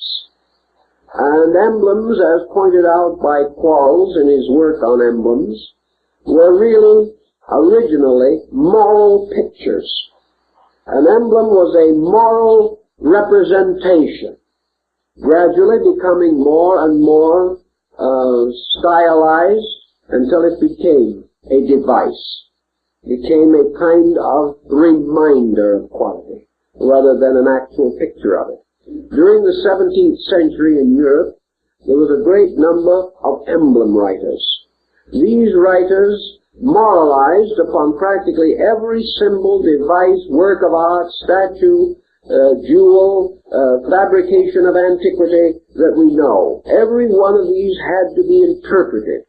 And emblems, as pointed out by Quarles in his work on emblems, were really originally moral pictures. An emblem was a moral representation, gradually becoming more and more stylized until it became a device, became a kind of reminder of quality, rather than an actual picture of it. During the 17th century in Europe, there was a great number of emblem writers. These writers moralized upon practically every symbol, device, work of art, statue, jewel, fabrication of antiquity that we know. Every one of these had to be interpreted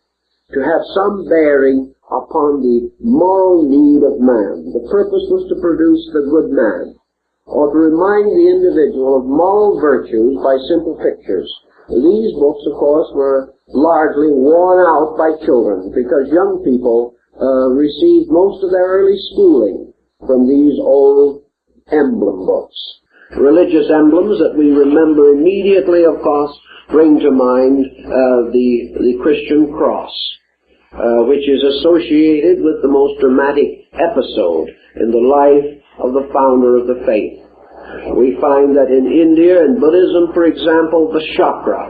to have some bearing upon the moral need of man. The purpose was to produce the good man, or to remind the individual of moral virtues by simple pictures. These books, of course, were largely worn out by children, because young people received most of their early schooling from these old emblem books. Religious emblems that we remember immediately, of course, bring to mind the Christian cross, which is associated with the most dramatic episode in the life of the founder of the faith. We find that in India, in Buddhism, for example, the chakra,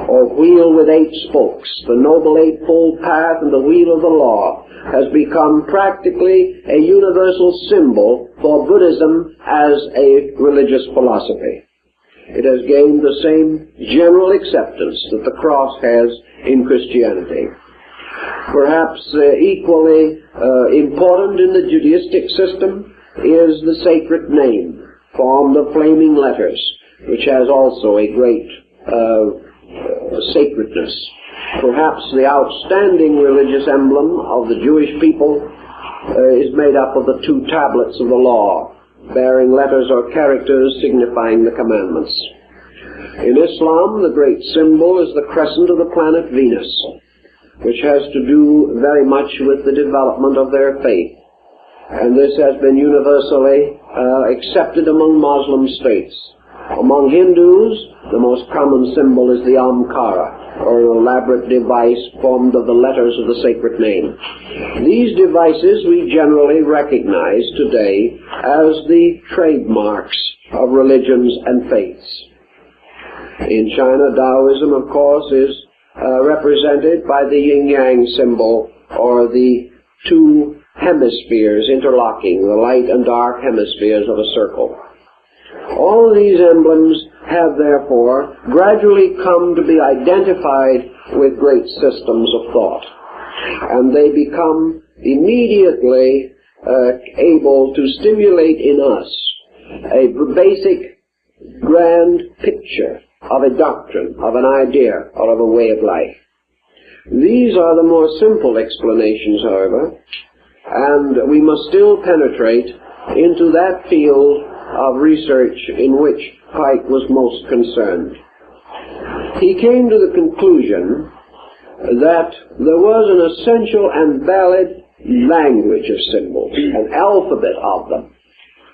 or wheel with 8 spokes, the Noble Eightfold Path and the wheel of the law, has become practically a universal symbol for Buddhism as a religious philosophy. It has gained the same general acceptance that the cross has in Christianity. Perhaps equally important in the Judaistic system is the sacred name, formed of flaming letters, which has also a great sacredness. Perhaps the outstanding religious emblem of the Jewish people is made up of the 2 tablets of the law, bearing letters or characters signifying the commandments. In Islam, the great symbol is the crescent of the planet Venus, which has to do very much with the development of their faith. And this has been universally accepted among Muslim states. Among Hindus, the most common symbol is the Omkara, or an elaborate device formed of the letters of the sacred name. These devices we generally recognize today as the trademarks of religions and faiths. In China, Taoism, of course, is represented by the yin-yang symbol, or the 2 hemispheres interlocking, the light and dark hemispheres of a circle. All these emblems have therefore gradually come to be identified with great systems of thought, and they become immediately able to stimulate in us a basic grand picture of a doctrine, of an idea, or of a way of life. These are the more simple explanations, however, and we must still penetrate into that field of research in which Pike was most concerned. He came to the conclusion that there was an essential and valid language of symbols, an alphabet of them,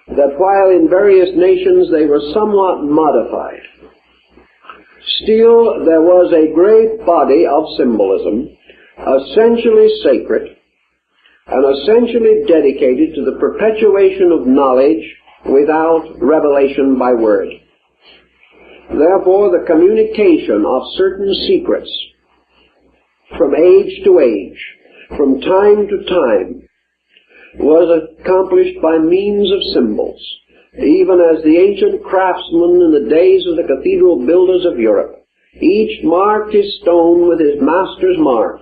that while in various nations they were somewhat modified, still there was a great body of symbolism, essentially sacred, and essentially dedicated to the perpetuation of knowledge without revelation by word. Therefore, the communication of certain secrets from age to age, from time to time, was accomplished by means of symbols, even as the ancient craftsmen in the days of the cathedral builders of Europe each marked his stone with his master's mark,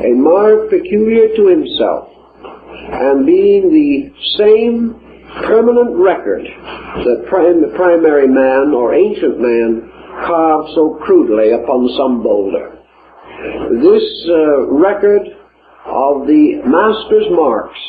a mark peculiar to himself, and being the same permanent record that the primary man or ancient man carved so crudely upon some boulder. This record of the master's marks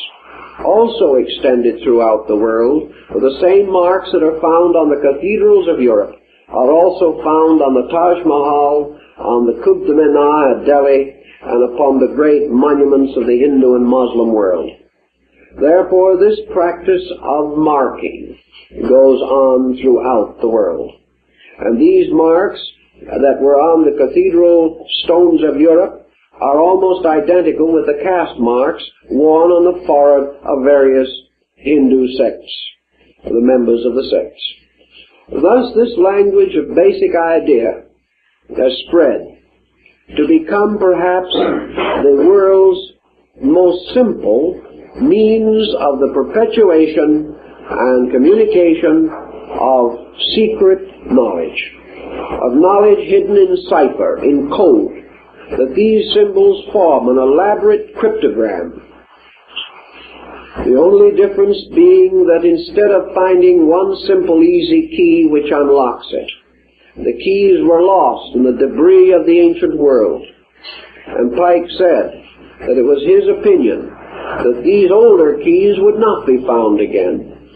also extended throughout the world, for the same marks that are found on the cathedrals of Europe are also found on the Taj Mahal, on the Qutb Minar at Delhi, and upon the great monuments of the Hindu and Muslim world. Therefore, this practice of marking goes on throughout the world. And these marks that were on the cathedral stones of Europe are almost identical with the caste marks worn on the forehead of various Hindu sects, the members of the sects. Thus, this language of basic idea has spread to become perhaps the world's most simple means of the perpetuation and communication of secret knowledge, of knowledge hidden in cipher, in code, that these symbols form an elaborate cryptogram. The only difference being that instead of finding one simple easy key which unlocks it, the keys were lost in the debris of the ancient world. And Pike said that it was his opinion that these older keys would not be found again,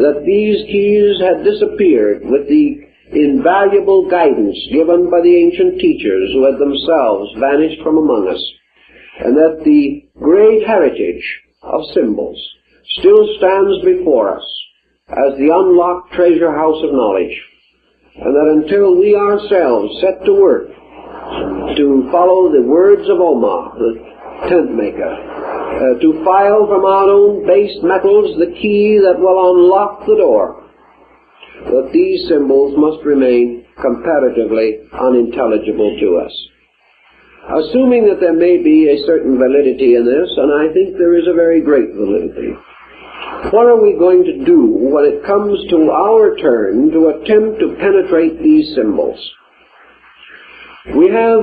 that these keys had disappeared with the invaluable guidance given by the ancient teachers who had themselves vanished from among us, and that the great heritage of symbols still stands before us as the unlocked treasure house of knowledge, and that until we ourselves set to work to follow the words of Omar, the tent maker, to file from our own base metals the key that will unlock the door, that these symbols must remain comparatively unintelligible to us. Assuming that there may be a certain validity in this, and I think there is a very great validity, what are we going to do when it comes to our turn to attempt to penetrate these symbols? We have,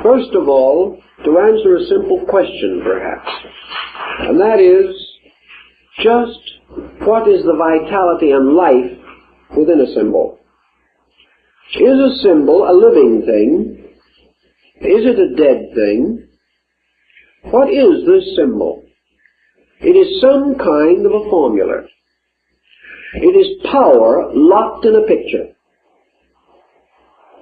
first of all, to answer a simple question, perhaps, and that is, just what is the vitality and life within a symbol? Is a symbol a living thing? Is it a dead thing? What is this symbol? It is some kind of a formula. It is power locked in a picture.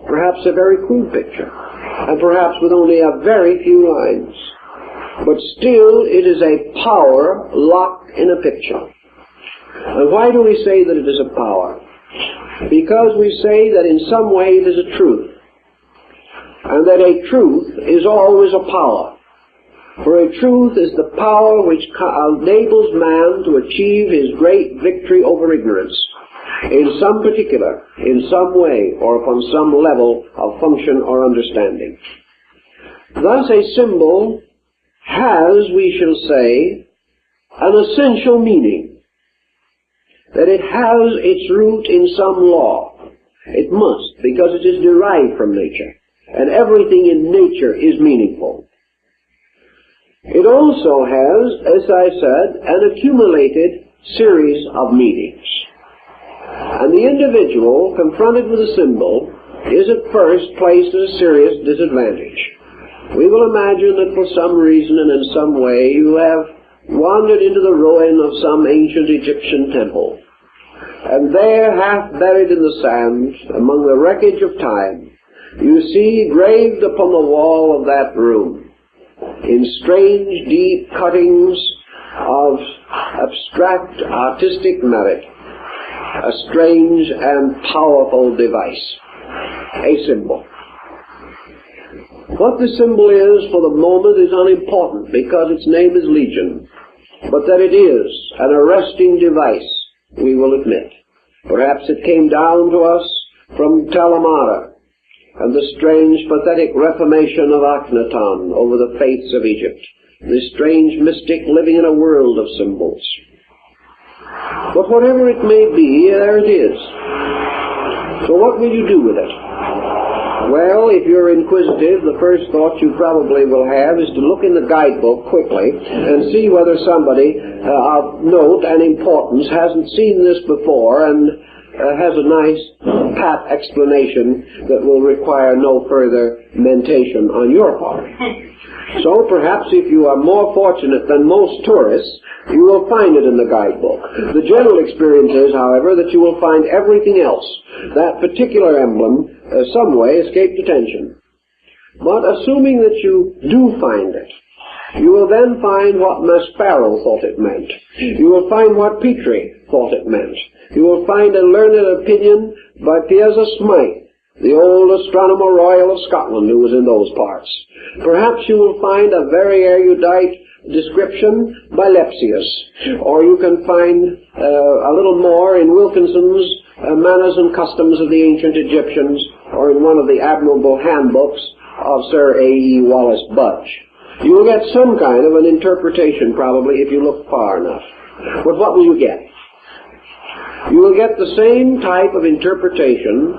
Perhaps a very crude picture, and perhaps with only a very few lines. But still, it is a power locked in a picture. And why do we say that it is a power? Because we say that in some way it is a truth, and that a truth is always a power. For a truth is the power which enables man to achieve his great victory over ignorance in some particular, in some way, or upon some level of function or understanding. Thus a symbol has, we shall say, an essential meaning. that it has its root in some law. It must, because it is derived from nature, and everything in nature is meaningful. It also has, as I said, an accumulated series of meanings. And the individual, confronted with a symbol, is at first placed at a serious disadvantage. We will imagine that for some reason and in some way you have wandered into the ruin of some ancient Egyptian temple, and there, half buried in the sand, among the wreckage of time, you see graved upon the wall of that room, in strange, deep cuttings of abstract artistic merit, a strange and powerful device, a symbol. What the symbol is for the moment is unimportant, because its name is Legion, but that it is an arresting device, we will admit. Perhaps it came down to us from Talamara and the strange, pathetic reformation of Akhenaton over the faiths of Egypt, this strange mystic living in a world of symbols. But whatever it may be, there it is. So what will you do with it? Well, if you're inquisitive, the first thought you probably will have is to look in the guidebook quickly and see whether somebody of note and importance hasn't seen this before and has a nice pat explanation that will require no further mentation on your part. So perhaps if you are more fortunate than most tourists, you will find it in the guidebook. The general experience is, however, that you will find everything else. That particular emblem some way escaped attention. But assuming that you do find it, you will then find what Maspero thought it meant. You will find what Petrie thought it meant. You will find a learned opinion by Piazza Smythe, the old Astronomer Royal of Scotland, who was in those parts. Perhaps you will find a very erudite description by Lepsius, or you can find a little more in Wilkinson's Manners and Customs of the Ancient Egyptians, or in one of the admirable handbooks of Sir A.E. Wallace Budge. You will get some kind of an interpretation, probably, if you look far enough. But what will you get? You will get the same type of interpretation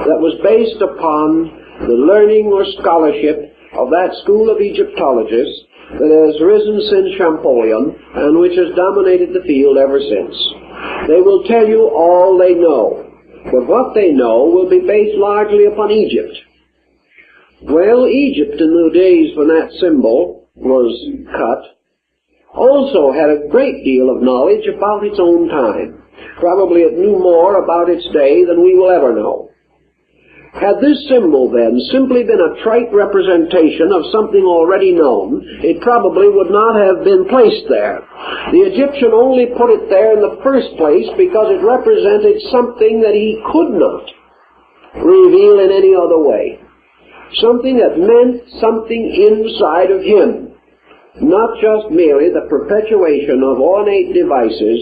that was based upon the learning or scholarship of that school of Egyptologists that has risen since Champollion and which has dominated the field ever since. They will tell you all they know, but what they know will be based largely upon Egypt. Well, Egypt in the days when that symbol was cut also had a great deal of knowledge about its own time. Probably it knew more about its day than we will ever know. Had this symbol then simply been a trite representation of something already known, it probably would not have been placed there. The Egyptian only put it there in the first place because it represented something that he could not reveal in any other way. Something that meant something inside of him, not just merely the perpetuation of ornate devices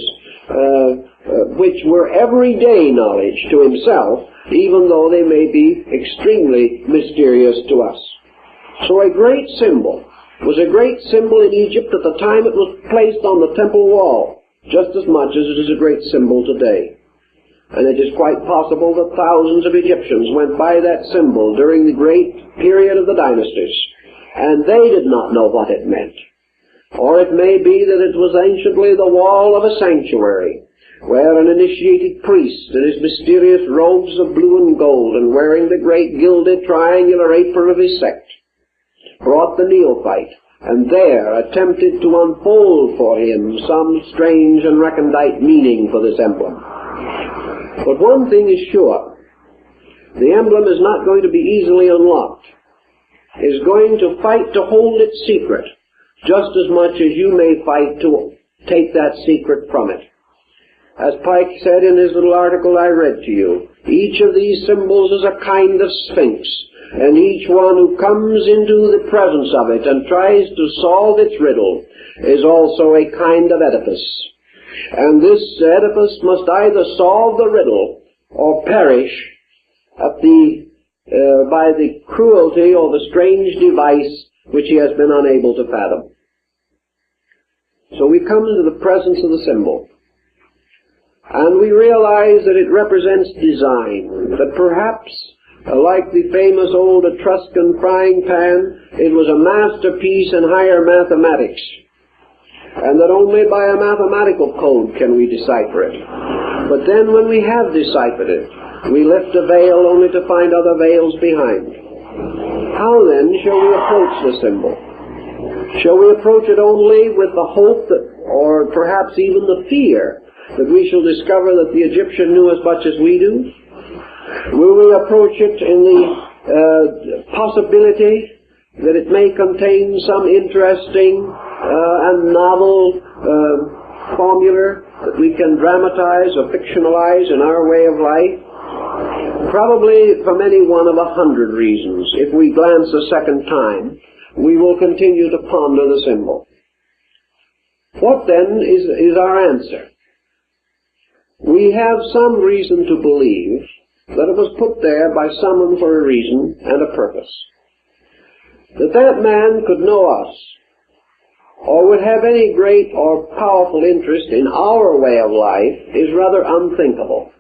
which were everyday knowledge to himself, even though they may be extremely mysterious to us. So a great symbol was a great symbol in Egypt at the time it was placed on the temple wall, just as much as it is a great symbol today. And it is quite possible that thousands of Egyptians went by that symbol during the great period of the dynasties, and they did not know what it meant. Or it may be that it was anciently the wall of a sanctuary, where an initiated priest in his mysterious robes of blue and gold and wearing the great gilded triangular apron of his sect brought the neophyte and there attempted to unfold for him some strange and recondite meaning for this emblem. But one thing is sure, the emblem is not going to be easily unlocked. It is going to fight to hold its secret just as much as you may fight to take that secret from it. As Pike said in his little article I read to you, each of these symbols is a kind of sphinx, and each one who comes into the presence of it and tries to solve its riddle is also a kind of Oedipus. And this Oedipus must either solve the riddle or perish at by the cruelty or the strange device which he has been unable to fathom. So we come into the presence of the symbol. And we realize that it represents design, that perhaps, like the famous old Etruscan frying pan, it was a masterpiece in higher mathematics, and that only by a mathematical code can we decipher it. But then when we have deciphered it, we lift a veil only to find other veils behind. How then shall we approach the symbol? Shall we approach it only with the hope that, or perhaps even the fear, that we shall discover that the Egyptian knew as much as we do? Will we approach it in the possibility that it may contain some interesting and novel formula that we can dramatize or fictionalize in our way of life? Probably from any one of 100 reasons. If we glance a second time, we will continue to ponder the symbol. What then is our answer? We have some reason to believe that it was put there by someone for a reason and a purpose. That man could know us, or would have any great or powerful interest in our way of life, is rather unthinkable.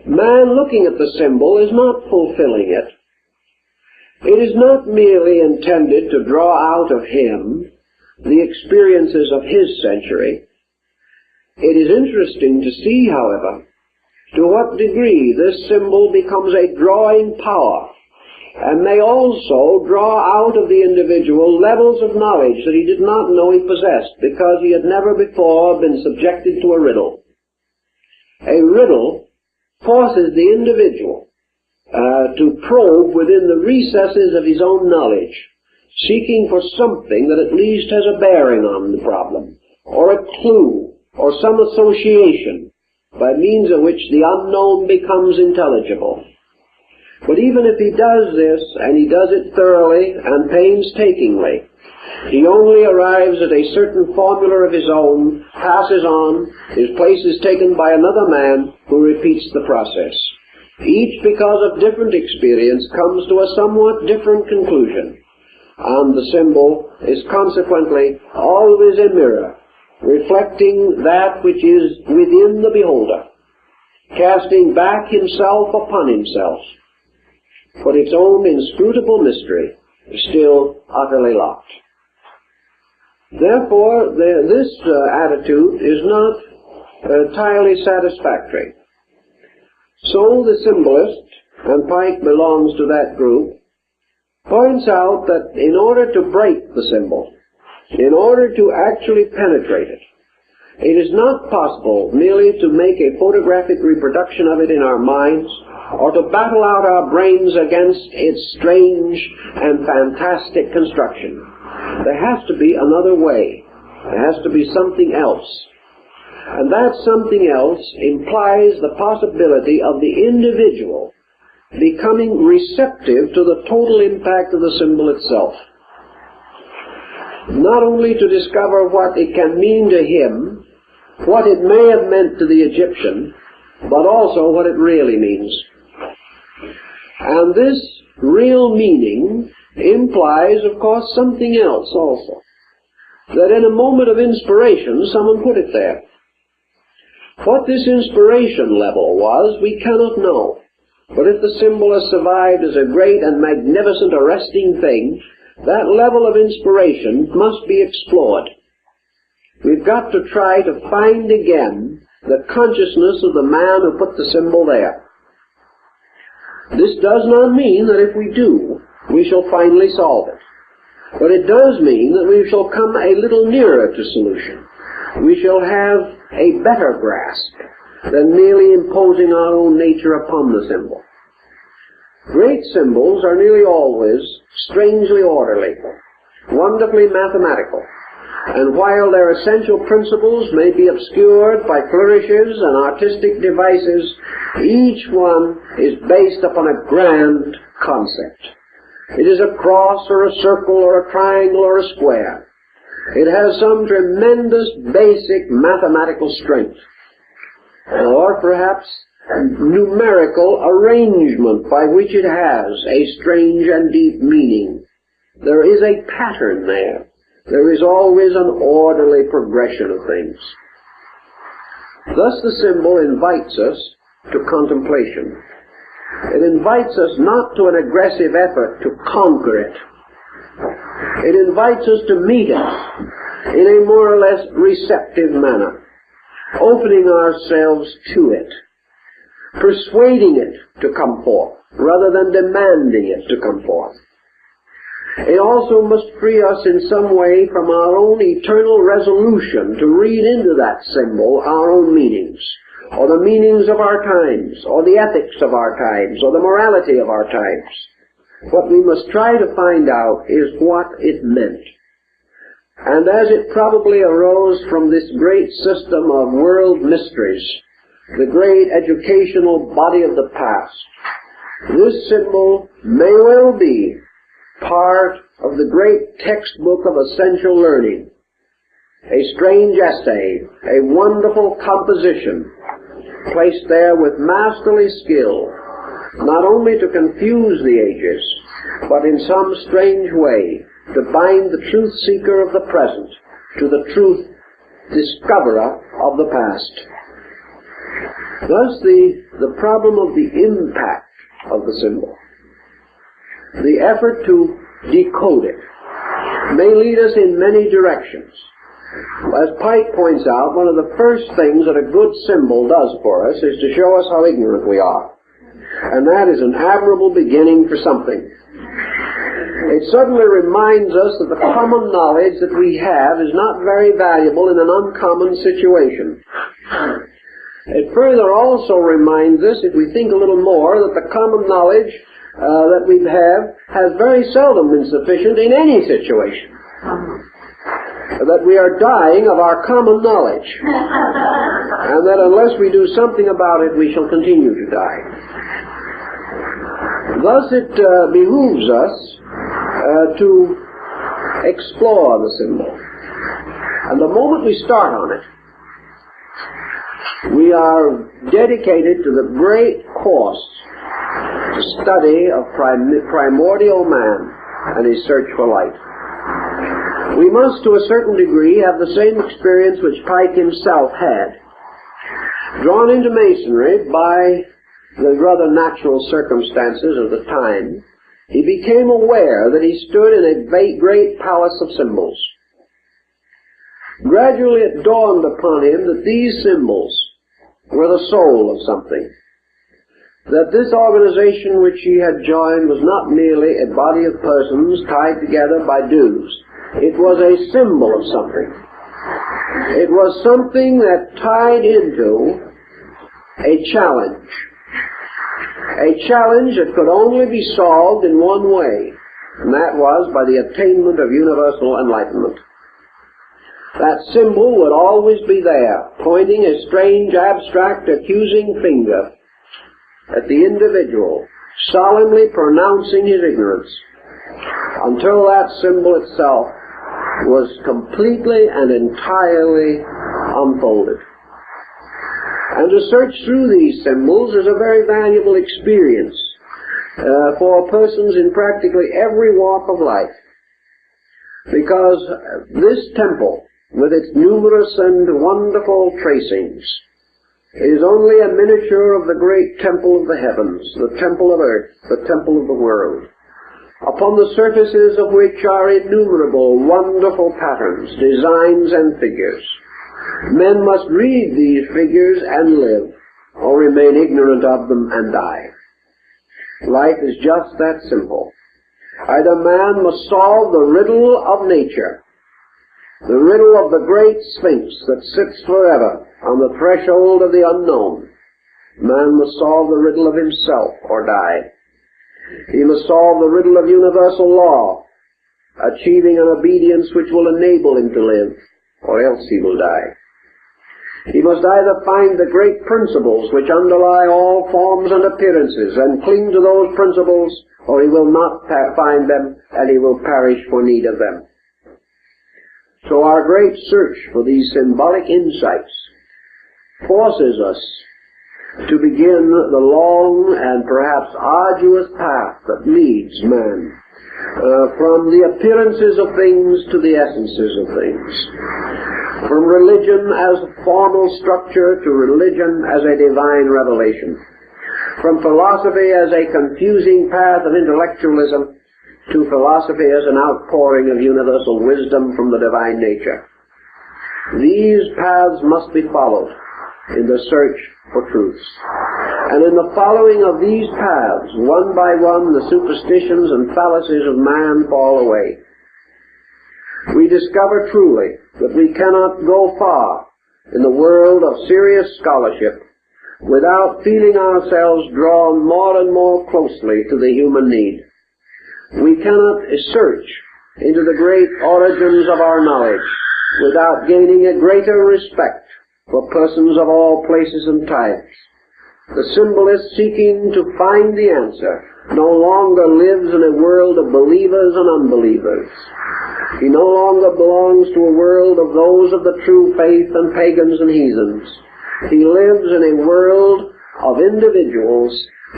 Man looking at the symbol is not fulfilling it. It is not merely intended to draw out of him the experiences of his century. It is interesting to see, however, to what degree this symbol becomes a drawing power, and may also draw out of the individual levels of knowledge that he did not know he possessed, because he had never before been subjected to a riddle. A riddle forces the individual to probe within the recesses of his own knowledge, seeking for something that at least has a bearing on the problem, or a clue, or some association, by means of which the unknown becomes intelligible. But even if he does this, and he does it thoroughly and painstakingly, he only arrives at a certain formula of his own, passes on, his place is taken by another man who repeats the process. Each, because of different experience, comes to a somewhat different conclusion, and the symbol is consequently always a mirror, reflecting that which is within the beholder, casting back himself upon himself. But its own inscrutable mystery is still utterly locked. Therefore, this attitude is not entirely satisfactory. So the symbolist, and Pike belongs to that group, points out that in order to break the symbol, in order to actually penetrate it, it is not possible merely to make a photographic reproduction of it in our minds, or to battle out our brains against its strange and fantastic construction. There has to be another way. There has to be something else. And that something else implies the possibility of the individual becoming receptive to the total impact of the symbol itself. Not only to discover what it can mean to him, what it may have meant to the Egyptian, but also what it really means. And this real meaning implies, of course, something else also. That in a moment of inspiration, someone put it there. What this inspiration level was, we cannot know. But if the symbol has survived as a great and magnificent arresting thing, that level of inspiration must be explored. We've got to try to find again the consciousness of the man who put the symbol there. This does not mean that if we do, we shall finally solve it. But it does mean that we shall come a little nearer to solution. We shall have a better grasp than merely imposing our own nature upon the symbol. Great symbols are nearly always strangely orderly, wonderfully mathematical, and while their essential principles may be obscured by flourishes and artistic devices, each one is based upon a grand concept. It is a cross or a circle or a triangle or a square. It has some tremendous basic mathematical strength, or perhaps numerical arrangement by which it has a strange and deep meaning. There is a pattern there. There is always an orderly progression of things. Thus the symbol invites us to contemplation. It invites us not to an aggressive effort to conquer it. It invites us to meet it in a more or less receptive manner, opening ourselves to it, persuading it to come forth, rather than demanding it to come forth. It also must free us in some way from our own eternal resolution to read into that symbol our own meanings, or the meanings of our times, or the ethics of our times, or the morality of our times. What we must try to find out is what it meant. And as it probably arose from this great system of world mysteries, the great educational body of the past, this symbol may well be part of the great textbook of essential learning, a strange essay, a wonderful composition, placed there with masterly skill, not only to confuse the ages, but in some strange way to bind the truth seeker of the present to the truth discoverer of the past. Thus the problem of the impact of the symbol, the effort to decode it, may lead us in many directions. As Pike points out, one of the first things that a good symbol does for us is to show us how ignorant we are. And that is an admirable beginning for something. It certainly reminds us that the common knowledge that we have is not very valuable in an uncommon situation. It further also reminds us, if we think a little more, that the common knowledge that we have has very seldom been sufficient in any situation. That we are dying of our common knowledge, and that unless we do something about it, we shall continue to die. Thus it behooves us to explore the symbol. And the moment we start on it, we are dedicated to the great course to study of primordial man and his search for light. We must, to a certain degree, have the same experience which Pike himself had. Drawn into Masonry by the rather natural circumstances of the time, he became aware that he stood in a great palace of symbols. Gradually it dawned upon him that these symbols were the soul of something. That this organization which he had joined was not merely a body of persons tied together by dues. It was a symbol of something. It was something that tied into a challenge. A challenge that could only be solved in one way, and that was by the attainment of universal enlightenment. That symbol would always be there, pointing a strange, abstract, accusing finger at the individual, solemnly pronouncing his ignorance, until that symbol itself was completely and entirely unfolded. And to search through these symbols is a very valuable experience for persons in practically every walk of life, because this temple, with its numerous and wonderful tracings, is only a miniature of the great temple of the heavens, the temple of earth, the temple of the world, upon the surfaces of which are innumerable wonderful patterns, designs, and figures. Men must read these figures and live, or remain ignorant of them and die. Life is just that simple. Either man must solve the riddle of nature, the riddle of the great Sphinx that sits forever on the threshold of the unknown. Man must solve the riddle of himself or die. He must solve the riddle of universal law, achieving an obedience which will enable him to live, or else he will die. He must either find the great principles which underlie all forms and appearances and cling to those principles, or he will not find them and he will perish for need of them. So our great search for these symbolic insights forces us to begin the long and perhaps arduous path that leads man from the appearances of things to the essences of things, from religion as a formal structure to religion as a divine revelation, from philosophy as a confusing path of intellectualism to philosophy as an outpouring of universal wisdom from the divine nature. These paths must be followed in the search for truths. And in the following of these paths, one by one, the superstitions and fallacies of man fall away. We discover truly that we cannot go far in the world of serious scholarship without feeling ourselves drawn more and more closely to the human need. We cannot search into the great origins of our knowledge without gaining a greater respect for persons of all places and types. The symbolist seeking to find the answer no longer lives in a world of believers and unbelievers. He no longer belongs to a world of those of the true faith and pagans and heathens. He lives in a world of individuals,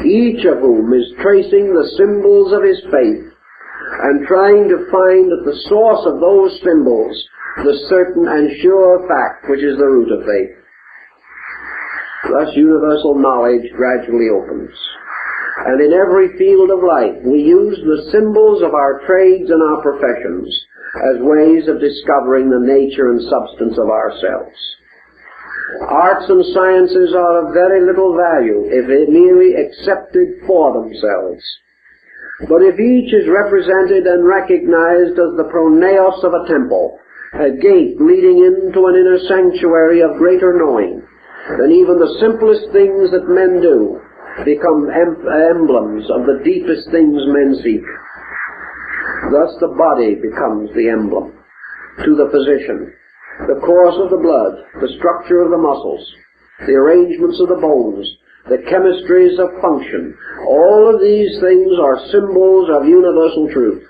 each of whom is tracing the symbols of his faith and trying to find at the source of those symbols the certain and sure fact which is the root of faith. Thus universal knowledge gradually opens. And in every field of life we use the symbols of our trades and our professions as ways of discovering the nature and substance of ourselves. Arts and sciences are of very little value if merely accepted for themselves. But if each is represented and recognized as the pronaos of a temple, a gate leading into an inner sanctuary of greater knowing, then even the simplest things that men do become emblems of the deepest things men seek. Thus the body becomes the emblem. To the physician, the course of the blood, the structure of the muscles, the arrangements of the bones, the chemistries of function, all of these things are symbols of universal truth.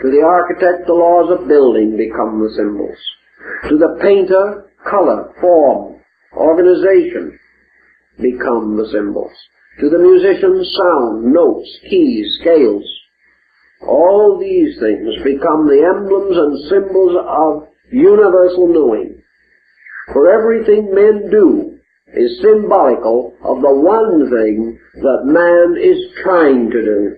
To the architect, the laws of building become the symbols. To the painter, color, form, organization become the symbols. To the musician, sound, notes, keys, scales. All these things become the emblems and symbols of universal knowing. For everything men do is symbolical of the one thing that man is trying to do,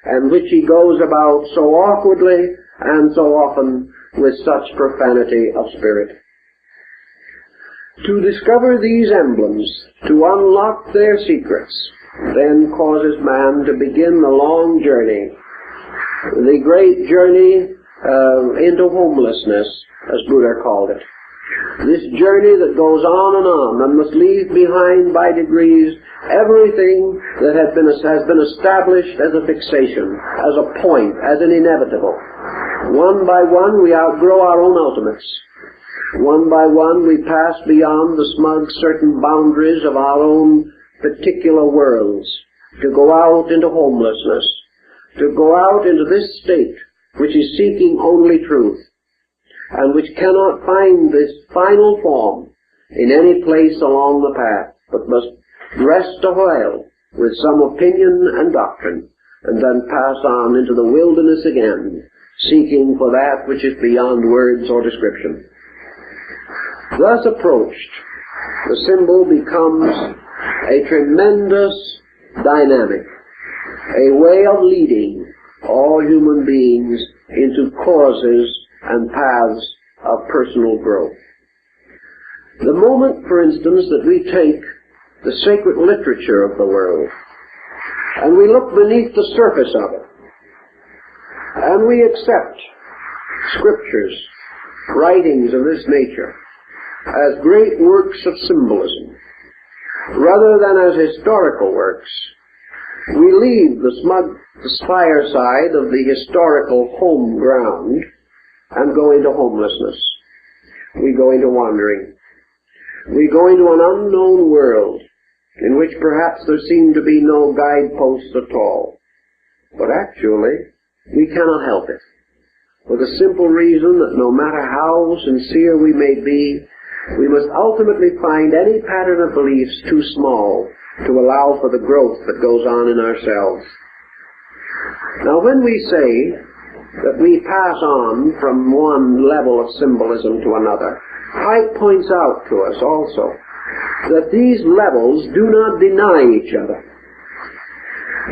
and which he goes about so awkwardly and so often with such profanity of spirit. To discover these emblems, to unlock their secrets, then causes man to begin the long journey, the great journey into homelessness, as Buddha called it. This journey that goes on and must leave behind by degrees everything that has been established as a fixation, as a point, as an inevitable. One by one we outgrow our own ultimates. One by one we pass beyond the smug certain boundaries of our own particular worlds, to go out into homelessness, to go out into this state which is seeking only truth, and which cannot find this final form in any place along the path, but must rest a while with some opinion and doctrine, and then pass on into the wilderness again, seeking for that which is beyond words or description. Thus approached, the symbol becomes a tremendous dynamic, a way of leading all human beings into causes and paths of personal growth. The moment, for instance, that we take the sacred literature of the world and we look beneath the surface of it and we accept scriptures, writings of this nature as great works of symbolism rather than as historical works, we leave the fireside of the historical home ground and go into homelessness. We go into wandering. We go into an unknown world in which perhaps there seem to be no guideposts at all. But actually, we cannot help it, for the simple reason that no matter how sincere we may be, we must ultimately find any pattern of beliefs too small to allow for the growth that goes on in ourselves. Now, when we say that we pass on from one level of symbolism to another, Pike points out to us also that these levels do not deny each other.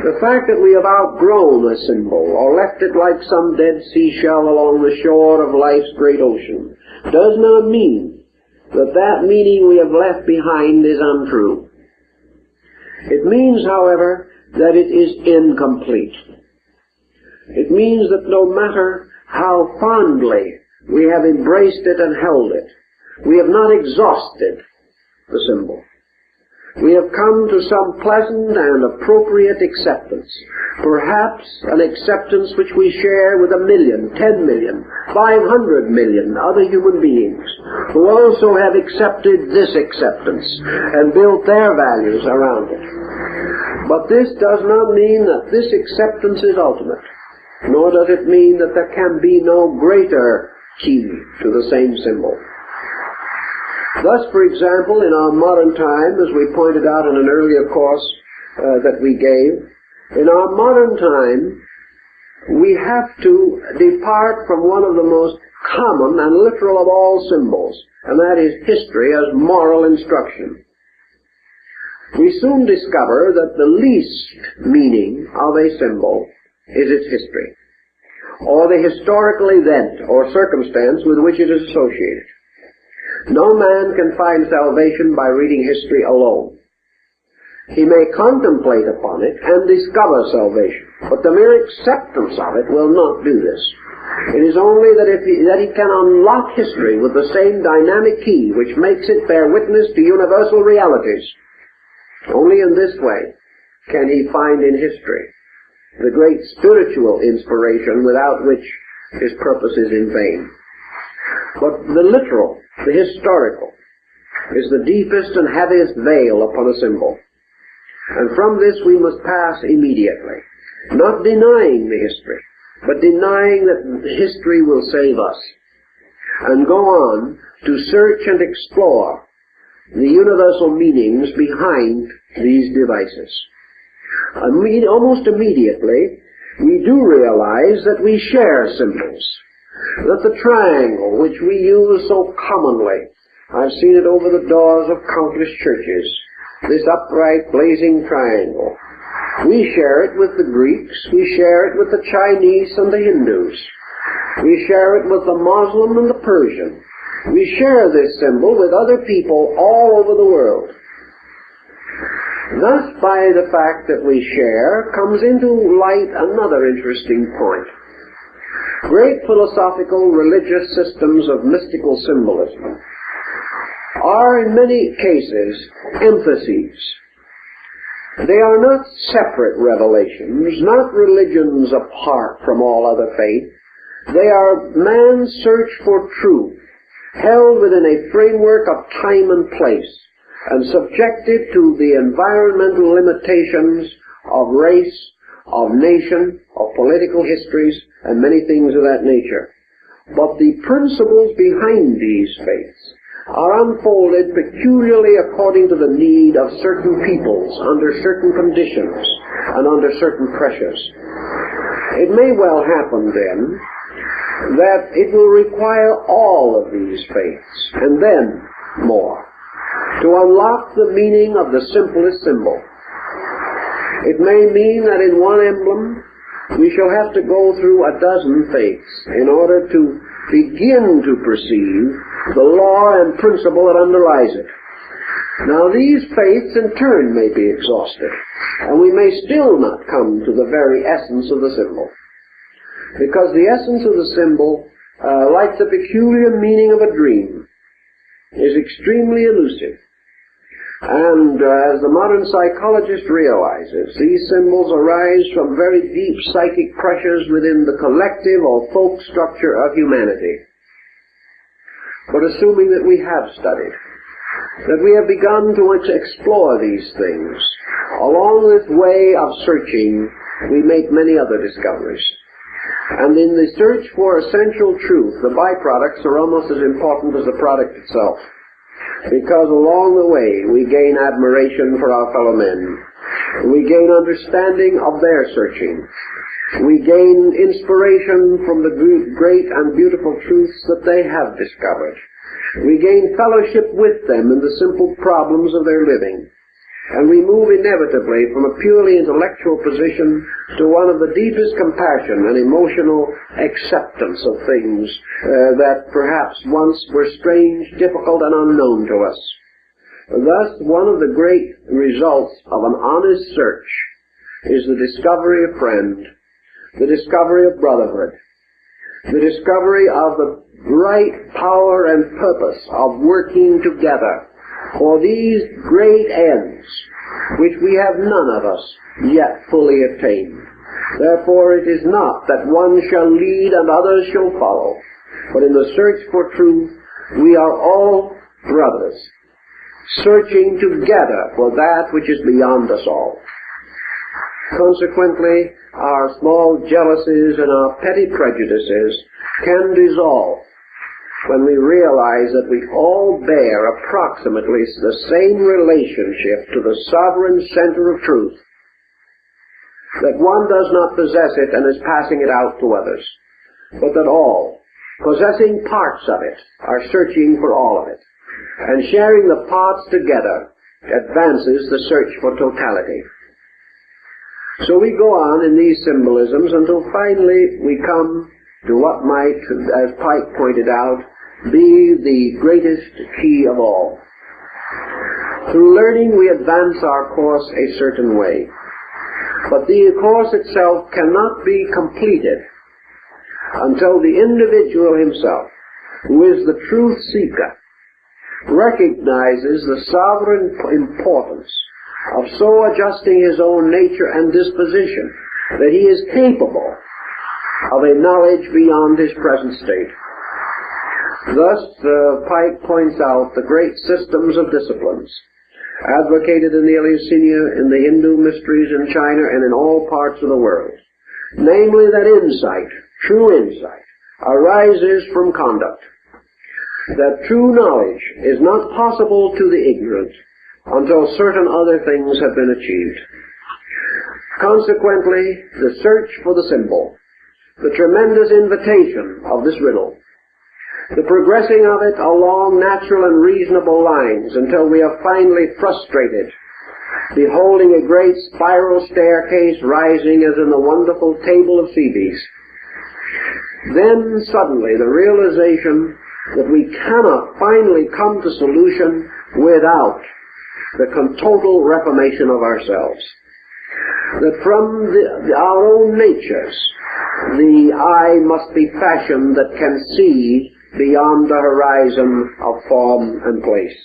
The fact that we have outgrown a symbol or left it like some dead seashell along the shore of life's great ocean does not mean that that meaning we have left behind is untrue. It means, however, that it is incomplete. It means that no matter how fondly we have embraced it and held it, we have not exhausted the symbol. We have come to some pleasant and appropriate acceptance, perhaps an acceptance which we share with 1 million, 10 million, 500 million other human beings who also have accepted this acceptance and built their values around it. But this does not mean that this acceptance is ultimate, nor does it mean that there can be no greater key to the same symbol. Thus, for example, in our modern time, as we pointed out in an earlier course that we gave, in our modern time, we have to depart from one of the most common and literal of all symbols, and that is history as moral instruction. We soon discover that the least meaning of a symbol is its history, or the historical event or circumstance with which it is associated. No man can find salvation by reading history alone. He may contemplate upon it and discover salvation, but the mere acceptance of it will not do this. It is only that he can unlock history with the same dynamic key which makes it bear witness to universal realities. Only in this way can he find in history the great spiritual inspiration without which his purpose is in vain. But the literal, the historical, is the deepest and heaviest veil upon a symbol. And from this we must pass immediately, not denying the history, but denying that history will save us, and go on to search and explore the universal meanings behind these devices. Almost immediately, we do realize that we share symbols, that the triangle, which we use so commonly, I've seen it over the doors of countless churches, this upright, blazing triangle. We share it with the Greeks, we share it with the Chinese and the Hindus, we share it with the Muslim and the Persian. We share this symbol with other people all over the world. Thus, by the fact that we share, comes into light another interesting point. Great philosophical, religious systems of mystical symbolism are in many cases emphases. They are not separate revelations, not religions apart from all other faith. They are man's search for truth, held within a framework of time and place, and subjected to the environmental limitations of race, of nation, of political histories, and many things of that nature. But the principles behind these faiths are unfolded peculiarly according to the need of certain peoples, under certain conditions, and under certain pressures. It may well happen, then, that it will require all of these faiths, and then more, to unlock the meaning of the simplest symbol. It may mean that in one emblem we shall have to go through a dozen faiths in order to begin to perceive the law and principle that underlies it. Now these faiths in turn may be exhausted, and we may still not come to the very essence of the symbol. Because the essence of the symbol, like the peculiar meaning of a dream, is extremely elusive. And as the modern psychologist realizes, these symbols arise from very deep psychic pressures within the collective or folk structure of humanity. But assuming that we have studied, that we have begun to explore these things, along this way of searching, we make many other discoveries. And in the search for essential truth, the byproducts are almost as important as the product itself. Because along the way we gain admiration for our fellow men. We gain understanding of their searching. We gain inspiration from the great and beautiful truths that they have discovered. We gain fellowship with them in the simple problems of their living. And we move inevitably from a purely intellectual position to one of the deepest compassion and emotional acceptance of things that perhaps once were strange, difficult, and unknown to us. Thus, one of the great results of an honest search is the discovery of friend, the discovery of brotherhood, the discovery of the right power and purpose of working together for these great ends, which we have none of us yet fully attained. Therefore it is not that one shall lead and others shall follow, but in the search for truth we are all brothers, searching together for that which is beyond us all. Consequently, our small jealousies and our petty prejudices can dissolve when we realize that we all bear approximately the same relationship to the sovereign center of truth, that one does not possess it and is passing it out to others, but that all, possessing parts of it, are searching for all of it, and sharing the parts together advances the search for totality. So we go on in these symbolisms until finally we come to what might, as Pike pointed out, be the greatest key of all. Through learning we advance our course a certain way, but the course itself cannot be completed until the individual himself, who is the truth seeker, recognizes the sovereign importance of so adjusting his own nature and disposition that he is capable of a knowledge beyond his present state. Thus, Pike points out the great systems of disciplines advocated in the Eleusinian, in the Hindu mysteries in China, and in all parts of the world. Namely, that insight, true insight, arises from conduct. That true knowledge is not possible to the ignorant until certain other things have been achieved. Consequently, the search for the symbol, the tremendous invitation of this riddle, the progressing of it along natural and reasonable lines until we are finally frustrated, beholding a great spiral staircase rising as in the wonderful table of Thebes. Then suddenly the realization that we cannot finally come to solution without the total reformation of ourselves. That from our own natures, the eye must be fashioned that can see beyond the horizon of form and place.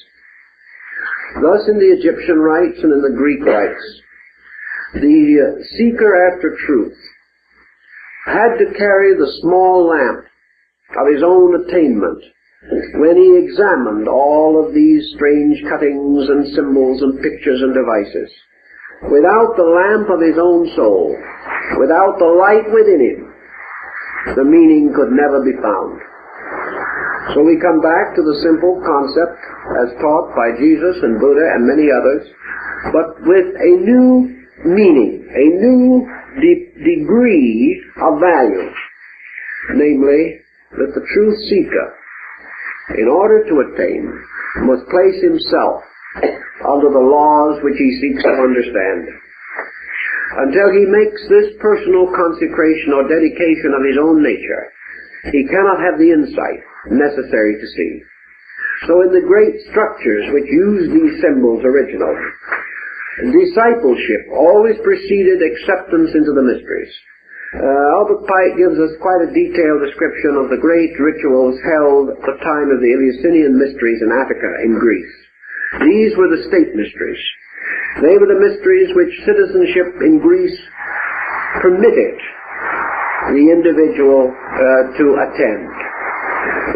Thus in the Egyptian rites and in the Greek rites, the seeker after truth had to carry the small lamp of his own attainment when he examined all of these strange cuttings and symbols and pictures and devices. Without the lamp of his own soul, without the light within him, the meaning could never be found. So we come back to the simple concept as taught by Jesus and Buddha and many others, but with a new meaning, a new degree of value, namely that the truth seeker, in order to attain, must place himself under the laws which he seeks to understand. Until he makes this personal consecration or dedication of his own nature, he cannot have the insight necessary to see. So in the great structures which use these symbols originally, discipleship always preceded acceptance into the mysteries. Albert Pike gives us quite a detailed description of the great rituals held at the time of the Eleusinian mysteries in Attica in Greece. These were the state mysteries. They were the mysteries which citizenship in Greece permitted the individual to attend.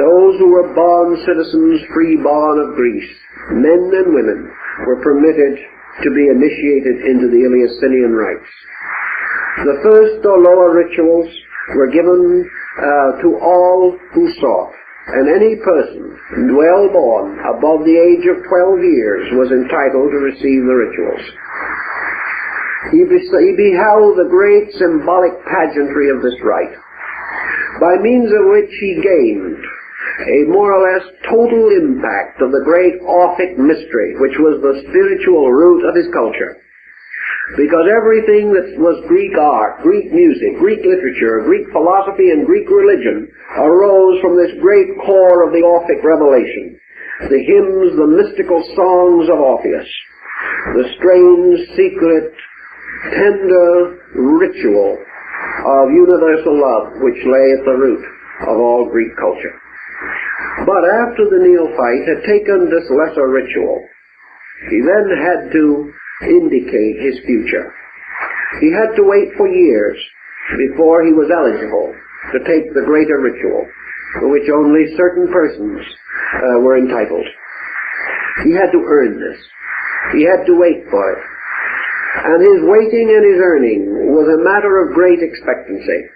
Those who were born citizens, free-born of Greece, men and women, were permitted to be initiated into the Eleusinian rites. The first or lower rituals were given to all who sought, and any person well born above the age of 12 years was entitled to receive the rituals. He beheld the great symbolic pageantry of this rite, by means of which he gained a more or less total impact of the great Orphic mystery, which was the spiritual root of his culture. Because everything that was Greek art, Greek music, Greek literature, Greek philosophy, and Greek religion arose from this great core of the Orphic revelation. The hymns, the mystical songs of Orpheus, the strange, secret, tender ritual of universal love which lay at the root of all Greek culture. But after the neophyte had taken this lesser ritual, he then had to indicate his future. He had to wait for years before he was eligible to take the greater ritual, for which only certain persons were entitled. He had to earn this. He had to wait for it. And his waiting and his earning was a matter of great expectancy.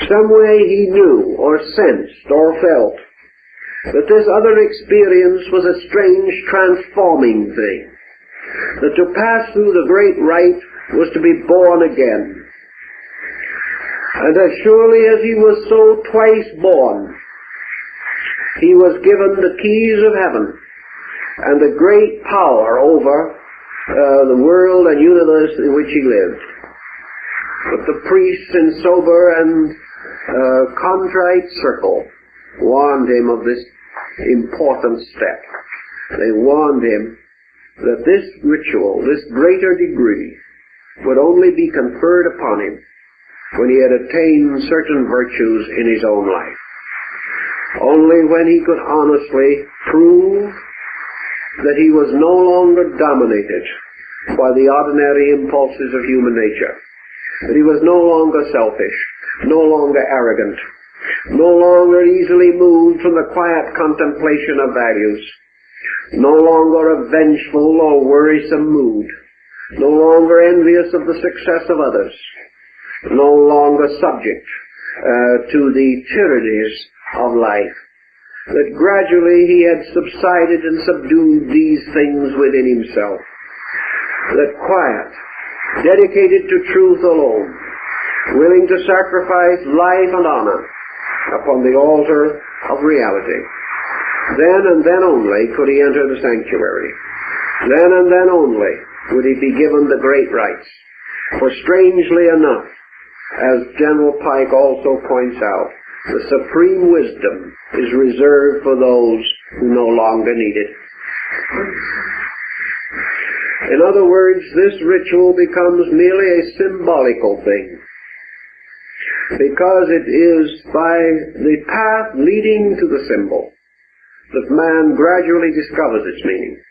Some way he knew or sensed or felt that this other experience was a strange transforming thing, that to pass through the great rite was to be born again. And as surely as he was so twice born, he was given the keys of heaven and a great power over the world and universe in which he lived. But the priests in sober and contrite circle warned him of this important step. They warned him that this ritual, this greater degree, would only be conferred upon him when he had attained certain virtues in his own life. Only when he could honestly prove that he was no longer dominated by the ordinary impulses of human nature, that he was no longer selfish, no longer arrogant, no longer easily moved from the quiet contemplation of values, no longer a vengeful or worrisome mood, no longer envious of the success of others, no longer subject to the tyrannies of life, that gradually he had subsided and subdued these things within himself, that quiet, dedicated to truth alone, willing to sacrifice life and honor upon the altar of reality, then and then only could he enter the sanctuary. Then and then only would he be given the great rites. For strangely enough, as General Pike also points out, the supreme wisdom is reserved for those who no longer need it. In other words, this ritual becomes merely a symbolical thing, because it is by the path leading to the symbol that man gradually discovers its meaning.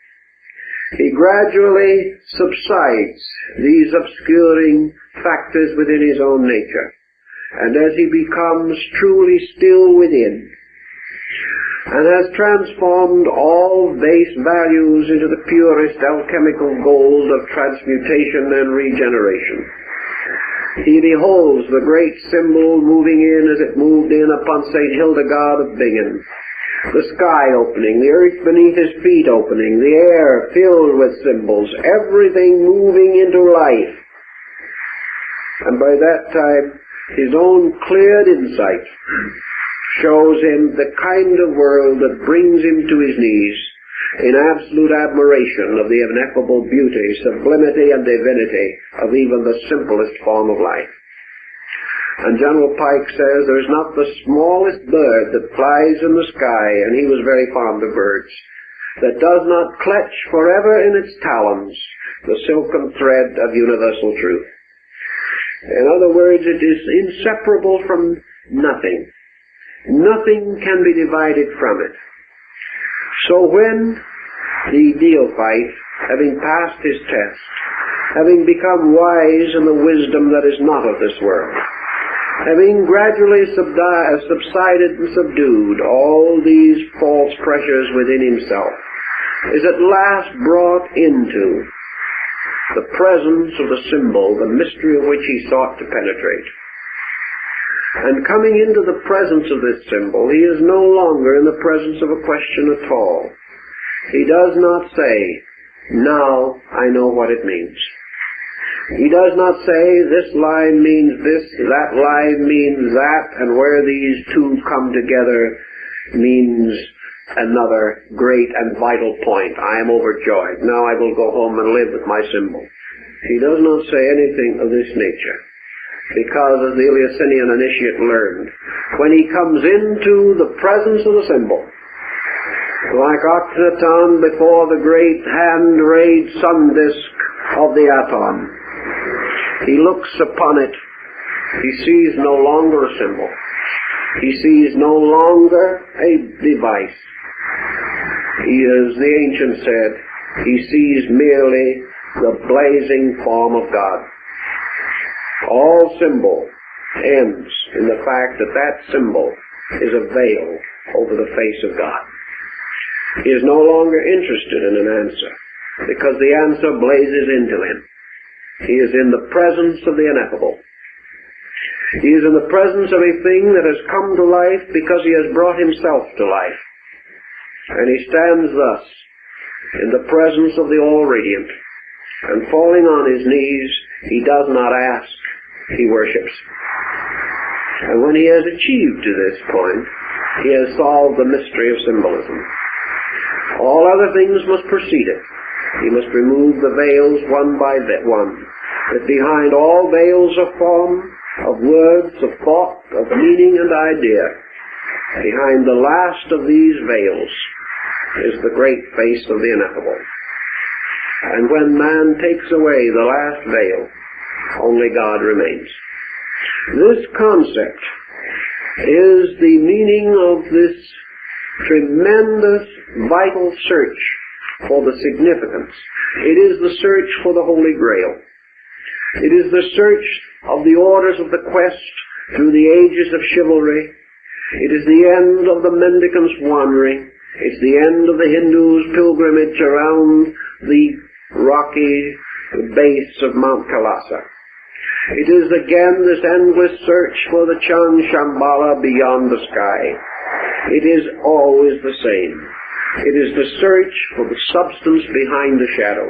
He gradually subsides these obscuring factors within his own nature, and as he becomes truly still within, and has transformed all base values into the purest alchemical gold of transmutation and regeneration, he beholds the great symbol moving in as it moved in upon St. Hildegard of Bingen, the sky opening, the earth beneath his feet opening, the air filled with symbols, everything moving into life. And by that time, his own cleared insight shows him the kind of world that brings him to his knees in absolute admiration of the ineffable beauty, sublimity, and divinity of even the simplest form of life. And General Pike says there's not the smallest bird that flies in the sky, and he was very fond of birds, that does not clutch forever in its talons the silken thread of universal truth. In other words, it is inseparable from nothing. Nothing can be divided from it. So when the neophyte, having passed his test, having become wise in the wisdom that is not of this world, having gradually subsided and subdued all these false pressures within himself, is at last brought into the presence of the symbol, the mystery of which he sought to penetrate. And coming into the presence of this symbol, he is no longer in the presence of a question at all. He does not say, "Now I know what it means." He does not say this line means this, that line means that, and where these two come together means another great and vital point. I am overjoyed. Now I will go home and live with my symbol. He does not say anything of this nature, because as the Eleusinian initiate learned, when he comes into the presence of the symbol, like Akhenaton before the great hand-rayed sun disk of the Aton, he looks upon it. He sees no longer a symbol. He sees no longer a device. He, as the ancient said, he sees merely the blazing form of God. All symbol ends in the fact that that symbol is a veil over the face of God. He is no longer interested in an answer, because the answer blazes into him. He is in the presence of the ineffable. He is in the presence of a thing that has come to life because he has brought himself to life. And he stands thus in the presence of the All-Radiant, and falling on his knees, he does not ask, he worships. And when he has achieved to this point, he has solved the mystery of symbolism. All other things must precede it. He must remove the veils one by one. That behind all veils of form, of words, of thought, of meaning and idea, behind the last of these veils is the great face of the ineffable. And when man takes away the last veil, only God remains. This concept is the meaning of this tremendous, vital search for the significance. It is the search for the Holy Grail. It is the search of the orders of the quest through the ages of chivalry. It is the end of the mendicant's wandering. It's the end of the Hindu's pilgrimage around the rocky base of Mount Kailasa. It is again this endless search for the Chand Shambhala beyond the sky. It is always the same. It is the search for the substance behind the shadow.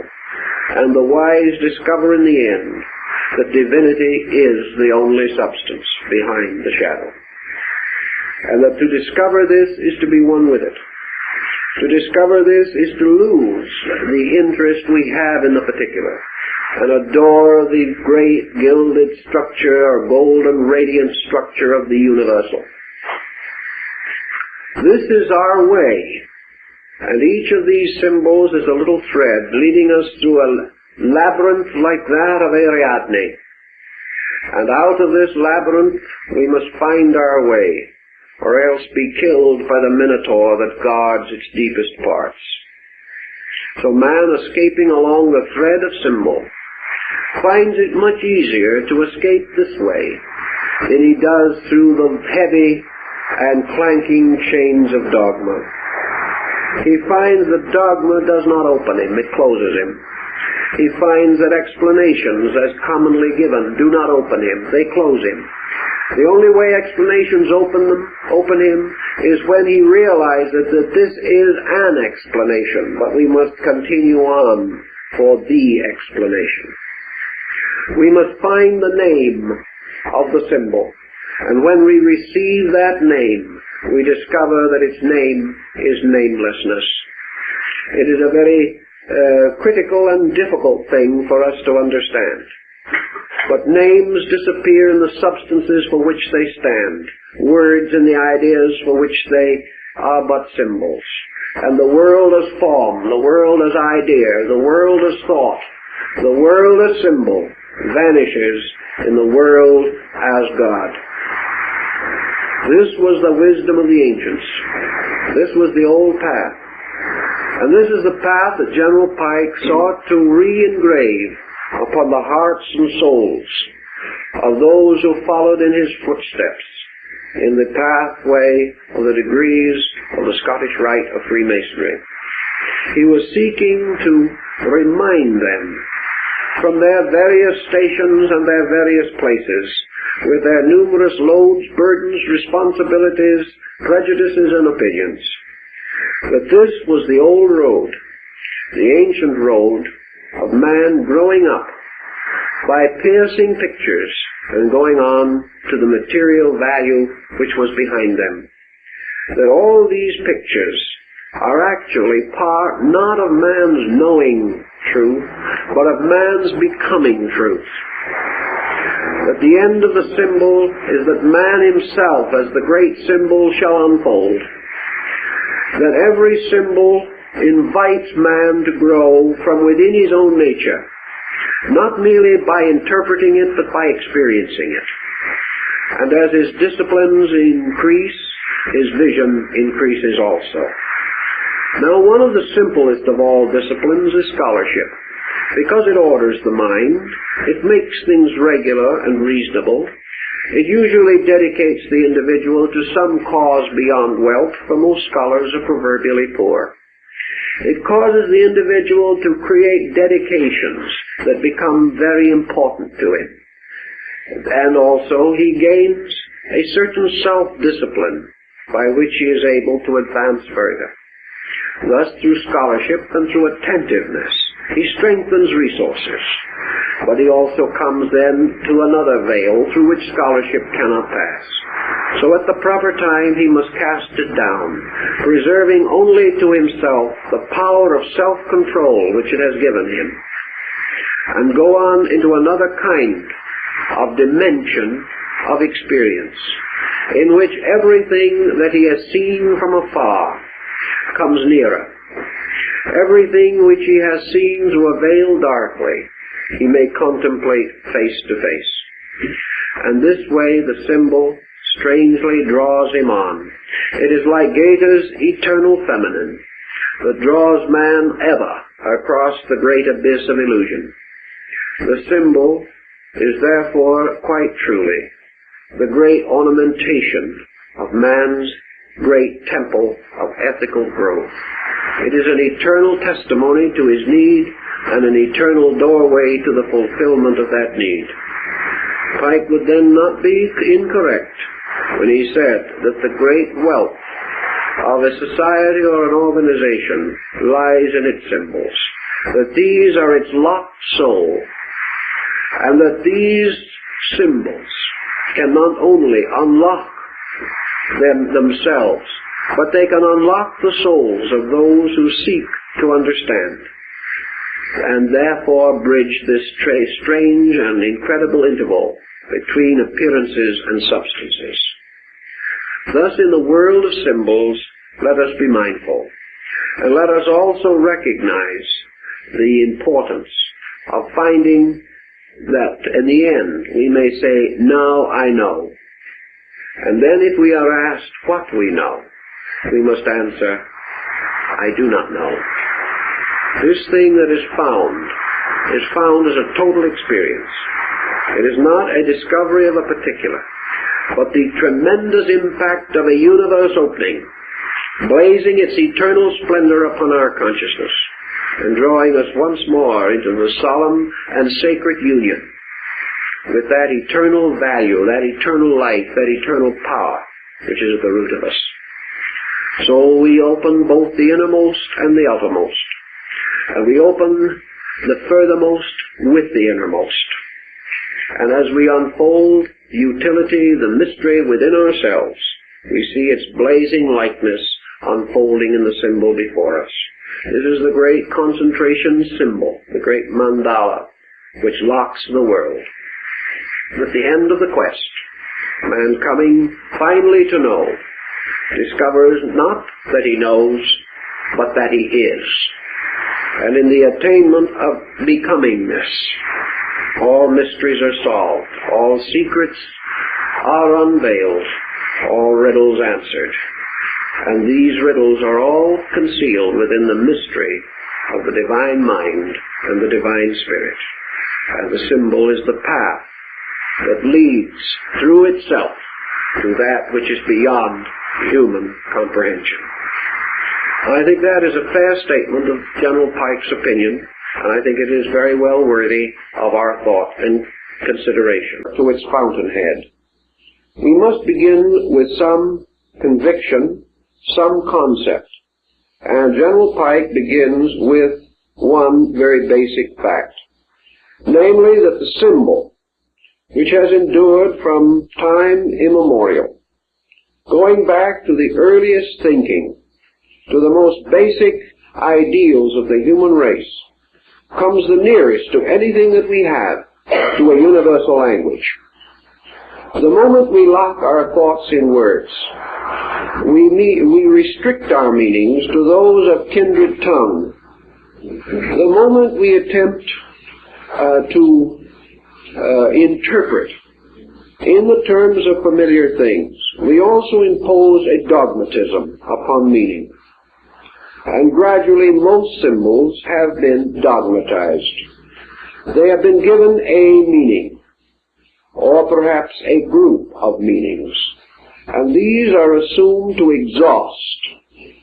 And the wise discover in the end that divinity is the only substance behind the shadow. And that to discover this is to be one with it. To discover this is to lose the interest we have in the particular and adore the great gilded structure or golden radiant structure of the universal. This is our way, and each of these symbols is a little thread leading us through a labyrinth like that of Ariadne. And out of this labyrinth we must find our way, or else be killed by the Minotaur that guards its deepest parts. So man, escaping along the thread of symbol, finds it much easier to escape this way than he does through the heavy and clanking chains of dogma. He finds that dogma does not open him, it closes him. He finds that explanations, as commonly given, do not open him, they close him. The only way explanations open him is when he realizes that this is an explanation, but we must continue on for the explanation. We must find the name of the symbol, and when we receive that name, we discover that its name is namelessness. It is a very critical and difficult thing for us to understand. But names disappear in the substances for which they stand, words in the ideas for which they are but symbols. And the world as form, the world as idea, the world as thought, the world as symbol vanishes in the world as God. This was the wisdom of the ancients. This was the old path. And this is the path that General Pike sought to re-engrave upon the hearts and souls of those who followed in his footsteps in the pathway of the degrees of the Scottish Rite of Freemasonry. He was seeking to remind them from their various stations and their various places, with their numerous loads, burdens, responsibilities, prejudices, and opinions, that this was the old road, the ancient road of man growing up by piercing pictures and going on to the material value which was behind them. That all these pictures are actually part not of man's knowing truth, but of man's becoming truth. That the end of the symbol is that man himself, as the great symbol, shall unfold. That every symbol invites man to grow from within his own nature, not merely by interpreting it, but by experiencing it. And as his disciplines increase, his vision increases also. Now, one of the simplest of all disciplines is scholarship. Because it orders the mind, it makes things regular and reasonable. It usually dedicates the individual to some cause beyond wealth, for most scholars are proverbially poor. It causes the individual to create dedications that become very important to him. And also he gains a certain self-discipline by which he is able to advance further. Thus, through scholarship and through attentiveness, he strengthens resources. But he also comes then to another veil through which scholarship cannot pass. So at the proper time he must cast it down, preserving only to himself the power of self-control which it has given him, and go on into another kind of dimension of experience, in which everything that he has seen from afar comes nearer. Everything which he has seen through a veil darkly, he may contemplate face to face. And this way the symbol strangely draws him on. It is like Goethe's eternal feminine that draws man ever across the great abyss of illusion. The symbol is therefore quite truly the great ornamentation of man's great temple of ethical growth. It is an eternal testimony to his need and an eternal doorway to the fulfillment of that need. Pike would then not be incorrect when he said that the great wealth of a society or an organization lies in its symbols, that these are its locked soul, and that these symbols can not only unlock them themselves, but they can unlock the souls of those who seek to understand, and therefore bridge this strange and incredible interval between appearances and substances. Thus, in the world of symbols, let us be mindful, and let us also recognize the importance of finding that in the end we may say, now I know. And then if we are asked what we know, we must answer, I do not know. This thing that is found as a total experience. It is not a discovery of a particular, but the tremendous impact of a universe opening, blazing its eternal splendor upon our consciousness, and drawing us once more into the solemn and sacred union with that eternal value, that eternal life, that eternal power, which is at the root of us. So we open both the innermost and the outermost, and we open the furthermost with the innermost. And as we unfold the utility, the mystery within ourselves, we see its blazing likeness unfolding in the symbol before us. This is the great concentration symbol, the great mandala, which locks the world. At the end of the quest, man coming finally to know, discovers not that he knows, but that he is. And in the attainment of becomingness, all mysteries are solved, all secrets are unveiled, all riddles answered. And these riddles are all concealed within the mystery of the divine mind and the divine spirit. And the symbol is the path that leads through itself to that which is beyond human comprehension. I think that is a fair statement of General Pike's opinion, and I think it is very well worthy of our thought and consideration. To its fountainhead, we must begin with some conviction, some concept. And General Pike begins with one very basic fact, namely that the symbol, which has endured from time immemorial, going back to the earliest thinking, to the most basic ideals of the human race, comes the nearest to anything that we have to a universal language. The moment we lock our thoughts in words, we restrict our meanings to those of kindred tongue. The moment we attempt to interpret in the terms of familiar things, we also impose a dogmatism upon meaning. And gradually most symbols have been dogmatized. They have been given a meaning, or perhaps a group of meanings. And these are assumed to exhaust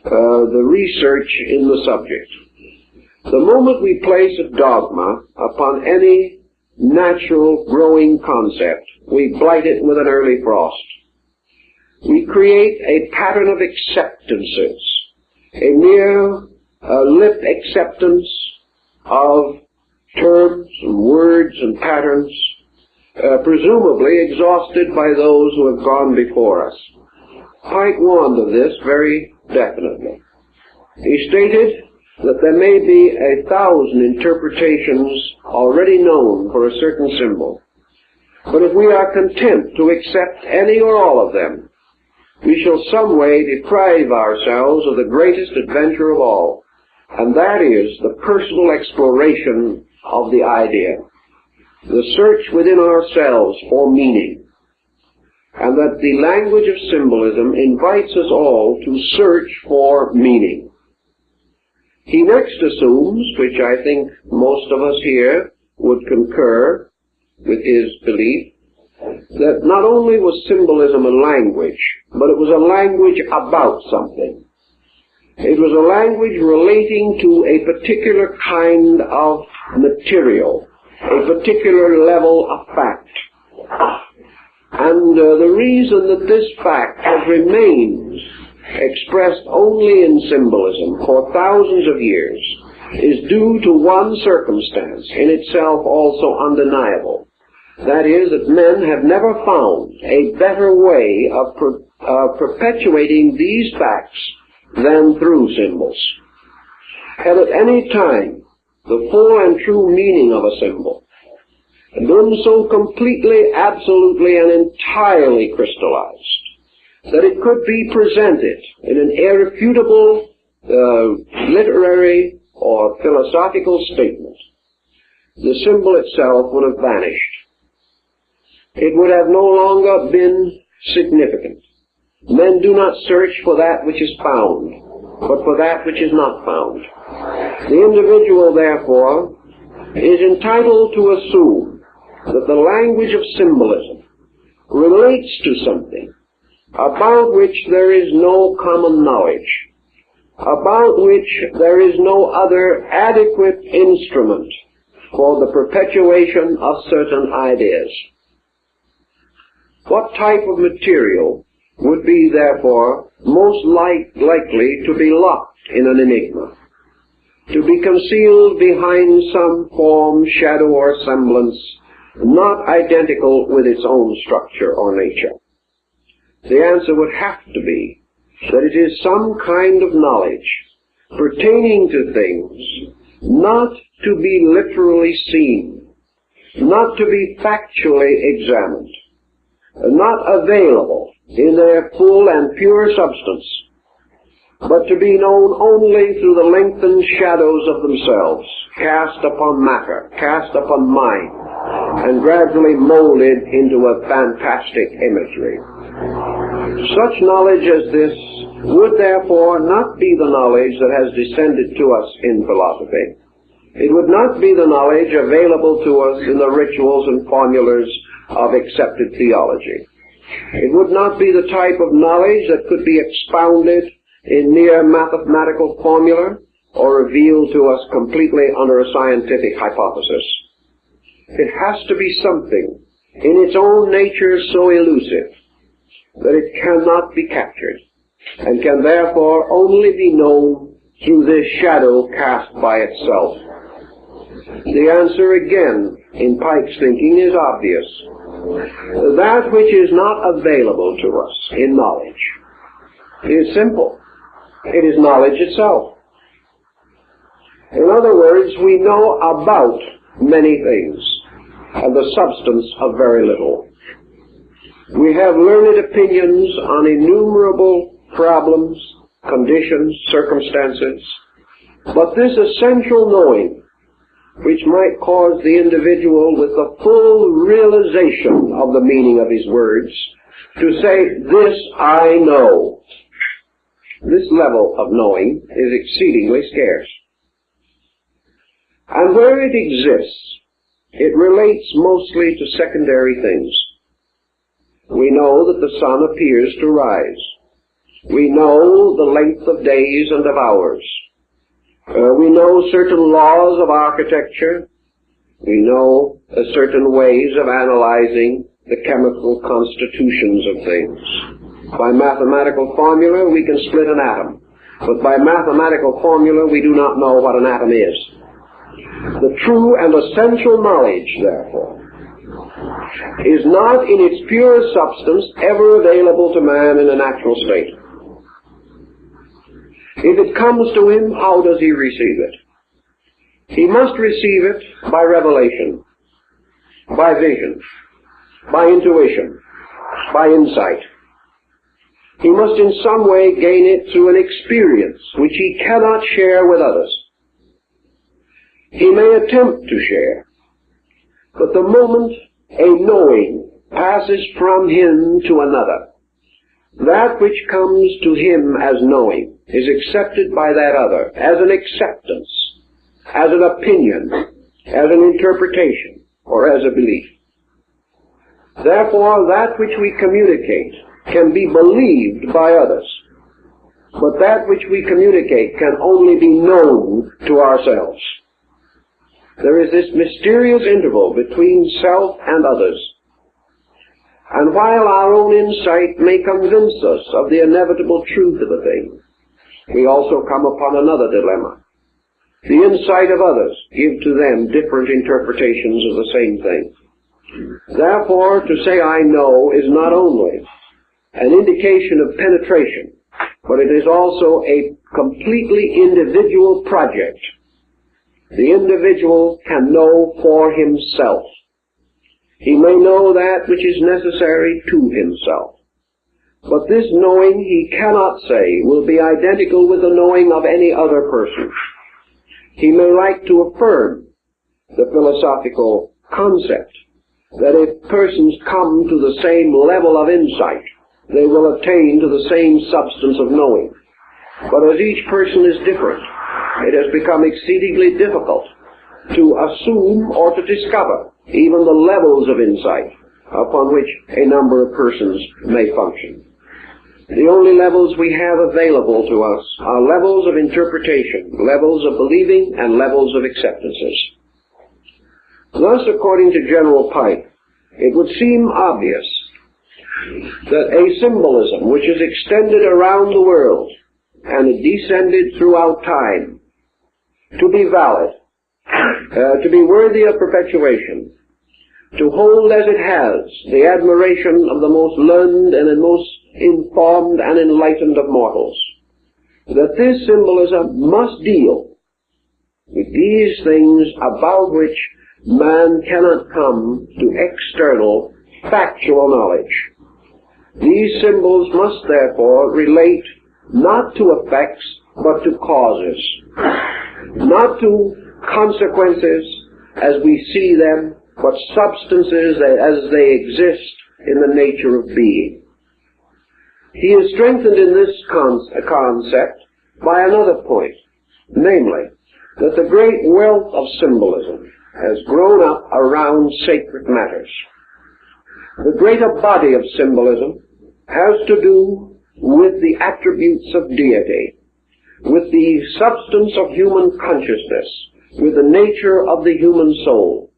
the research in the subject. The moment we place a dogma upon any natural growing concept, we blight it with an early frost. We create a pattern of acceptances, a mere lip acceptance of terms and words and patterns, presumably exhausted by those who have gone before us. Pike warned of this very definitely. He stated that there may be 1,000 interpretations already known for a certain symbol, but if we are content to accept any or all of them, we shall some way deprive ourselves of the greatest adventure of all, and that is the personal exploration of the idea, the search within ourselves for meaning, and that the language of symbolism invites us all to search for meaning. He next assumes, which I think most of us here would concur with his belief, that not only was symbolism a language, but it was a language about something. It was a language relating to a particular kind of material, a particular level of fact. And the reason that this fact has remained expressed only in symbolism for thousands of years is due to one circumstance, in itself also undeniable. That is, that men have never found a better way of perpetuating these facts than through symbols. Had at any time the full and true meaning of a symbol been so completely, absolutely, and entirely crystallized that it could be presented in an irrefutable literary or philosophical statement, the symbol itself would have vanished. It would have no longer been significant. Men do not search for that which is found, but for that which is not found. The individual, therefore, is entitled to assume that the language of symbolism relates to something about which there is no common knowledge, about which there is no other adequate instrument for the perpetuation of certain ideas. What type of material would be, therefore, most likely to be locked in an enigma, to be concealed behind some form, shadow, or semblance not identical with its own structure or nature? The answer would have to be that it is some kind of knowledge pertaining to things not to be literally seen, not to be factually examined, not available in their full and pure substance, but to be known only through the lengthened shadows of themselves, cast upon matter, cast upon mind, and gradually molded into a fantastic imagery. Such knowledge as this would therefore not be the knowledge that has descended to us in philosophy. It would not be the knowledge available to us in the rituals and formulas of accepted theology. It would not be the type of knowledge that could be expounded in mere mathematical formula or revealed to us completely under a scientific hypothesis. It has to be something in its own nature so elusive that it cannot be captured, and can therefore only be known through this shadow cast by itself. The answer again, in Pike's thinking, is obvious. That which is not available to us in knowledge is simple. It is knowledge itself. In other words, we know about many things and the substance of very little. We have learned opinions on innumerable problems, conditions, circumstances, but this essential knowing, which might cause the individual with the full realization of the meaning of his words to say, "This I know," this level of knowing is exceedingly scarce. And where it exists, it relates mostly to secondary things. We know that the sun appears to rise. We know the length of days and of hours. We know certain laws of architecture. We know certain ways of analyzing the chemical constitutions of things. By mathematical formula, we can split an atom. But by mathematical formula, we do not know what an atom is. The true and essential knowledge, therefore, is not in its pure substance ever available to man in a natural state. If it comes to him, how does he receive it? He must receive it by revelation, by vision, by intuition, by insight. He must in some way gain it through an experience which he cannot share with others. He may attempt to share, but the moment a knowing passes from him to another, that which comes to him as knowing is accepted by that other as an acceptance, as an opinion, as an interpretation, or as a belief. Therefore, that which we communicate can be believed by others, but that which we communicate can only be known to ourselves. There is this mysterious interval between self and others. And while our own insight may convince us of the inevitable truth of a thing, we also come upon another dilemma. The insight of others give to them different interpretations of the same thing. Therefore, to say I know is not only an indication of penetration, but it is also a completely individual project. The individual can know for himself. He may know that which is necessary to himself. But this knowing, he cannot say, will be identical with the knowing of any other person. He may like to affirm the philosophical concept that if persons come to the same level of insight, they will attain to the same substance of knowing. But as each person is different, it has become exceedingly difficult to assume or to discover even the levels of insight upon which a number of persons may function. The only levels we have available to us are levels of interpretation, levels of believing, and levels of acceptances. Thus, according to General Pike, it would seem obvious that a symbolism which is extended around the world and descended throughout time, to be valid, to be worthy of perpetuation, to hold as it has the admiration of the most learned and the most informed and enlightened of mortals, that this symbolism must deal with these things about which man cannot come to external factual knowledge. These symbols must therefore relate not to effects but to causes, not to consequences as we see them, but substances as they exist in the nature of being. He is strengthened in this concept by another point, namely, that the great wealth of symbolism has grown up around sacred matters. The greater body of symbolism has to do with the attributes of deity, with the substance of human consciousness, with the nature of the human soul,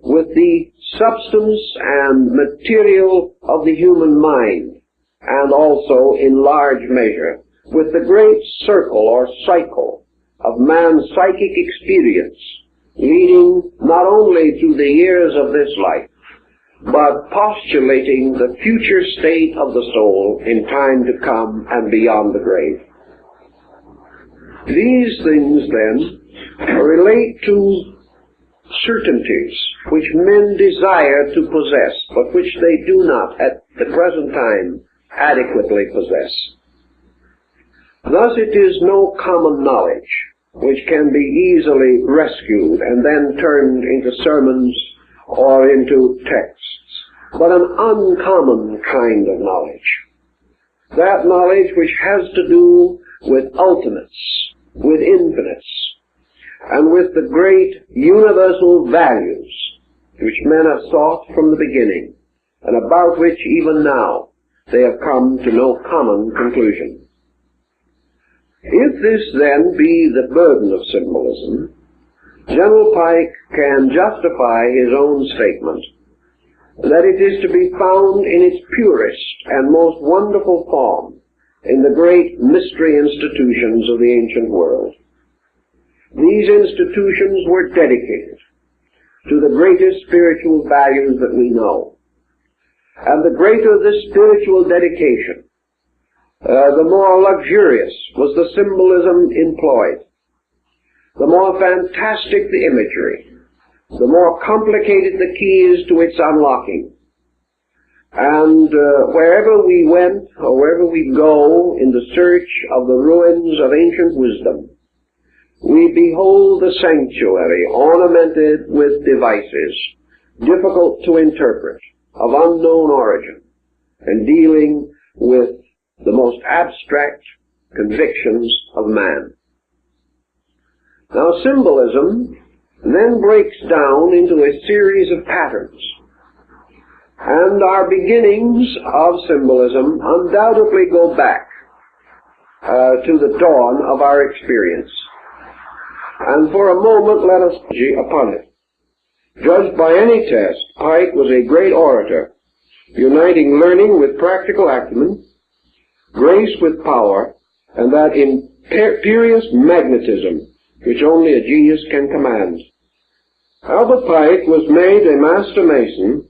with the substance and material of the human mind, and also, in large measure, with the great circle or cycle of man's psychic experience, leading not only through the years of this life, but postulating the future state of the soul in time to come and beyond the grave. These things, then, relate to certainties which men desire to possess, but which they do not at the present time adequately possess. Thus it is no common knowledge which can be easily rescued and then turned into sermons or into texts, but an uncommon kind of knowledge. That knowledge which has to do with ultimates, with infinites, and with the great universal values which men have sought from the beginning, and about which even now they have come to no common conclusion. If this then be the burden of symbolism, General Pike can justify his own statement that it is to be found in its purest and most wonderful form in the great mystery institutions of the ancient world. These institutions were dedicated to the greatest spiritual values that we know. And the greater the spiritual dedication, the more luxurious was the symbolism employed, the more fantastic the imagery, the more complicated the keys to its unlocking. And wherever we went, or wherever we go in the search of the ruins of ancient wisdom, we behold the sanctuary ornamented with devices difficult to interpret, of unknown origin, and dealing with the most abstract convictions of man. Now, symbolism then breaks down into a series of patterns, and our beginnings of symbolism undoubtedly go back to the dawn of our experience. And for a moment let us gee upon it. Judged by any test, Pike was a great orator, uniting learning with practical acumen, grace with power, and that imperious magnetism which only a genius can command. Albert Pike was made a master mason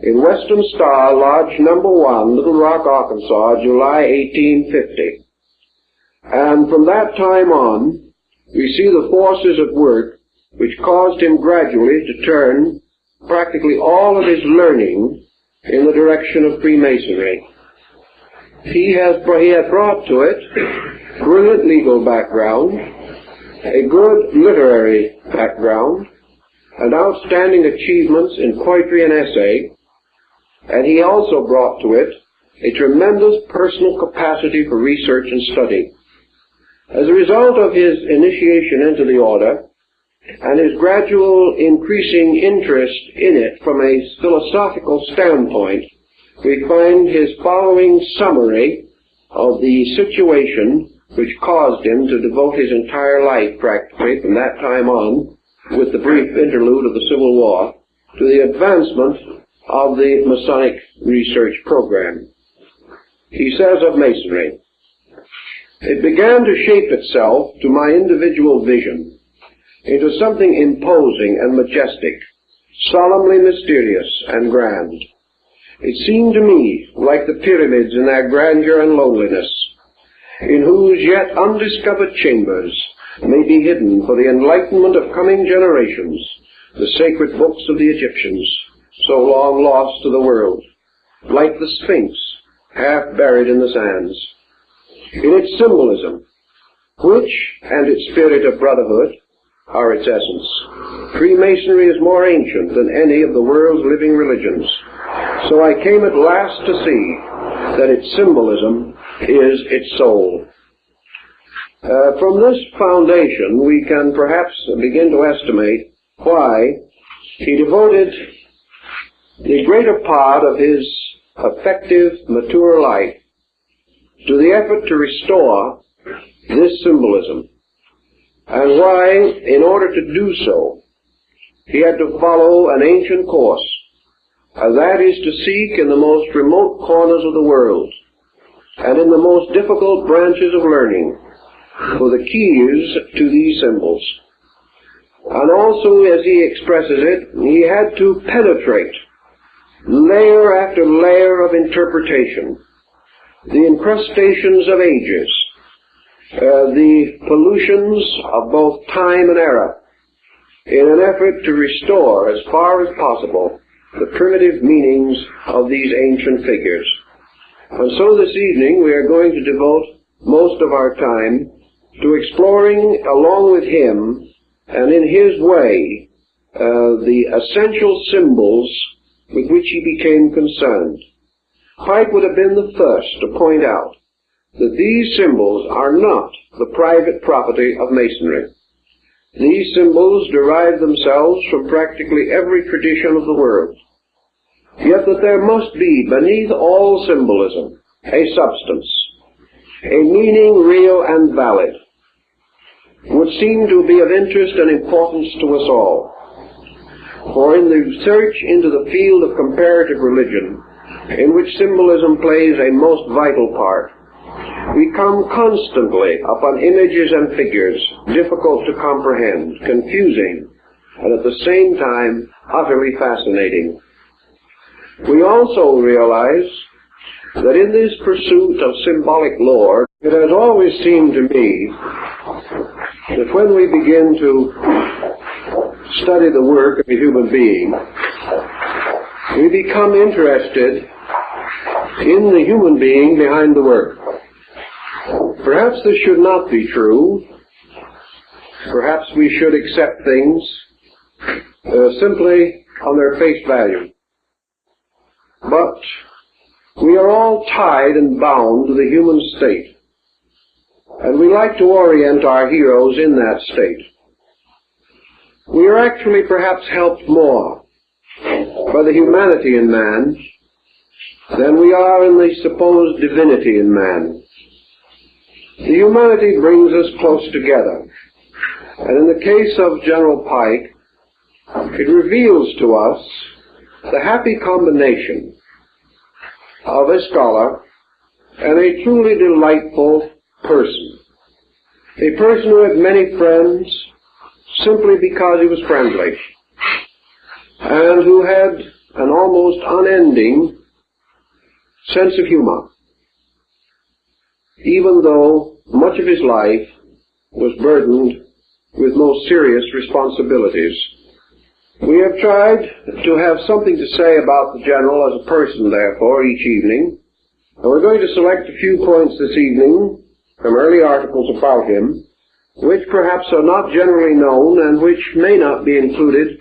in Western Star Lodge No. 1, Little Rock, Arkansas, July 1850. And from that time on, we see the forces at work which caused him gradually to turn practically all of his learning in the direction of Freemasonry. He had brought to it brilliant legal background, a good literary background, and outstanding achievements in poetry and essay, and he also brought to it a tremendous personal capacity for research and study. As a result of his initiation into the order and his gradual increasing interest in it from a philosophical standpoint, we find his following summary of the situation which caused him to devote his entire life practically from that time on, with the brief interlude of the Civil War, to the advancement of the Masonic research program. He says of Masonry, "It began to shape itself to my individual vision into something imposing and majestic, solemnly mysterious and grand. It seemed to me like the pyramids in their grandeur and loneliness, in whose yet undiscovered chambers may be hidden for the enlightenment of coming generations the sacred books of the Egyptians, so long lost to the world, like the Sphinx, half buried in the sands. In its symbolism, which, and its spirit of brotherhood, are its essence, Freemasonry is more ancient than any of the world's living religions. So I came at last to see that its symbolism is its soul." From this foundation, we can perhaps begin to estimate why he devoted the greater part of his effective, mature life to the effort to restore this symbolism, and why, in order to do so, he had to follow an ancient course, and that is to seek in the most remote corners of the world and in the most difficult branches of learning for the keys to these symbols. And also, as he expresses it, he had to penetrate layer after layer of interpretation, the incrustations of ages, the pollutions of both time and era, in an effort to restore as far as possible the primitive meanings of these ancient figures. And so this evening we are going to devote most of our time to exploring along with him and in his way the essential symbols with which he became concerned. Pike would have been the first to point out that these symbols are not the private property of Masonry. These symbols derive themselves from practically every tradition of the world. Yet that there must be, beneath all symbolism, a substance, a meaning real and valid, would seem to be of interest and importance to us all. For in the search into the field of comparative religion, in which symbolism plays a most vital part, we come constantly upon images and figures difficult to comprehend, confusing, and at the same time utterly fascinating. We also realize that in this pursuit of symbolic lore, it has always seemed to me that when we begin to study the work of a human being, we become interested in the human being behind the work. Perhaps this should not be true. Perhaps we should accept things simply on their face value. But we are all tied and bound to the human state, and we like to orient our heroes in that state. We are actually perhaps helped more by the humanity in man than we are in the supposed divinity in man. The humanity brings us close together, and in the case of General Pike, it reveals to us the happy combination of a scholar and a truly delightful person. A person who had many friends simply because he was friendly, and who had an almost unending sense of humor, even though much of his life was burdened with most serious responsibilities. We have tried to have something to say about the General as a person, therefore, each evening, and we're going to select a few points this evening from early articles about him, which perhaps are not generally known and which may not be included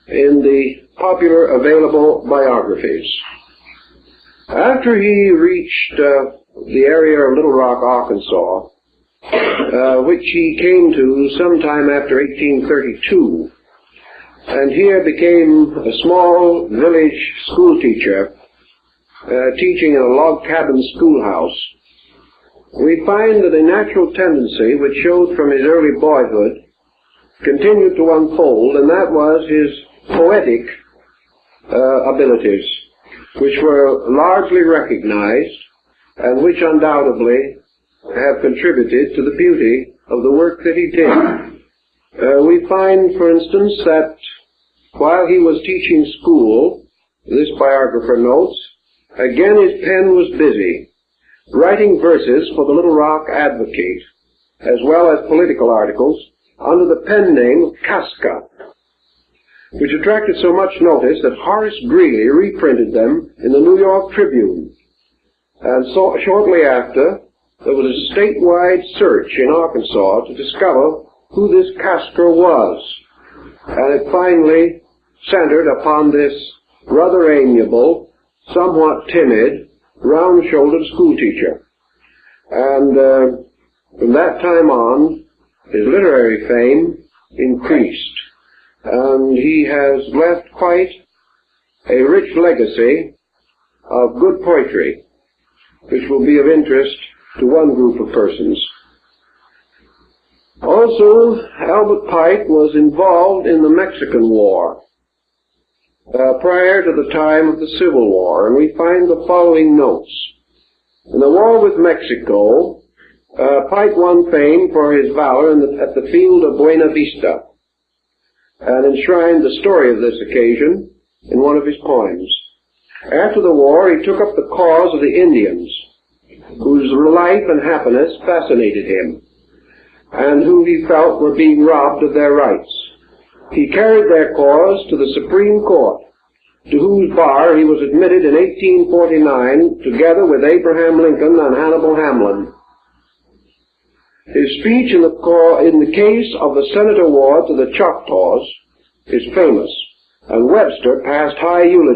in the popular available biographies. After he reached the area of Little Rock, Arkansas, which he came to sometime after 1832, and here became a small village school teacher, teaching in a log cabin schoolhouse, we find that a natural tendency which showed from his early boyhood continued to unfold, and that was his poetic abilities, which were largely recognized and which undoubtedly have contributed to the beauty of the work that he did. We find, for instance, that while he was teaching school, this biographer notes, again his pen was busy, writing verses for the Little Rock Advocate, as well as political articles, under the pen name Casca, which attracted so much notice that Horace Greeley reprinted them in the New York Tribune. And so, shortly after, there was a statewide search in Arkansas to discover who this Casca was, and it finally centered upon this rather amiable, somewhat timid, round-shouldered schoolteacher. And from that time on, his literary fame increased, and he has left quite a rich legacy of good poetry, which will be of interest to one group of persons. Also, Albert Pike was involved in the Mexican War prior to the time of the Civil War, and we find the following notes. In the war with Mexico, Pike won fame for his valor at the field of Buena Vista. and enshrined the story of this occasion in one of his poems. After the war, he took up the cause of the Indians, whose life and happiness fascinated him, and who he felt were being robbed of their rights. He carried their cause to the Supreme Court, to whose bar he was admitted in 1849, together with Abraham Lincoln and Hannibal Hamlin. His speech in the case of the Senate award to the Choctaws is famous, and Webster passed high eulogy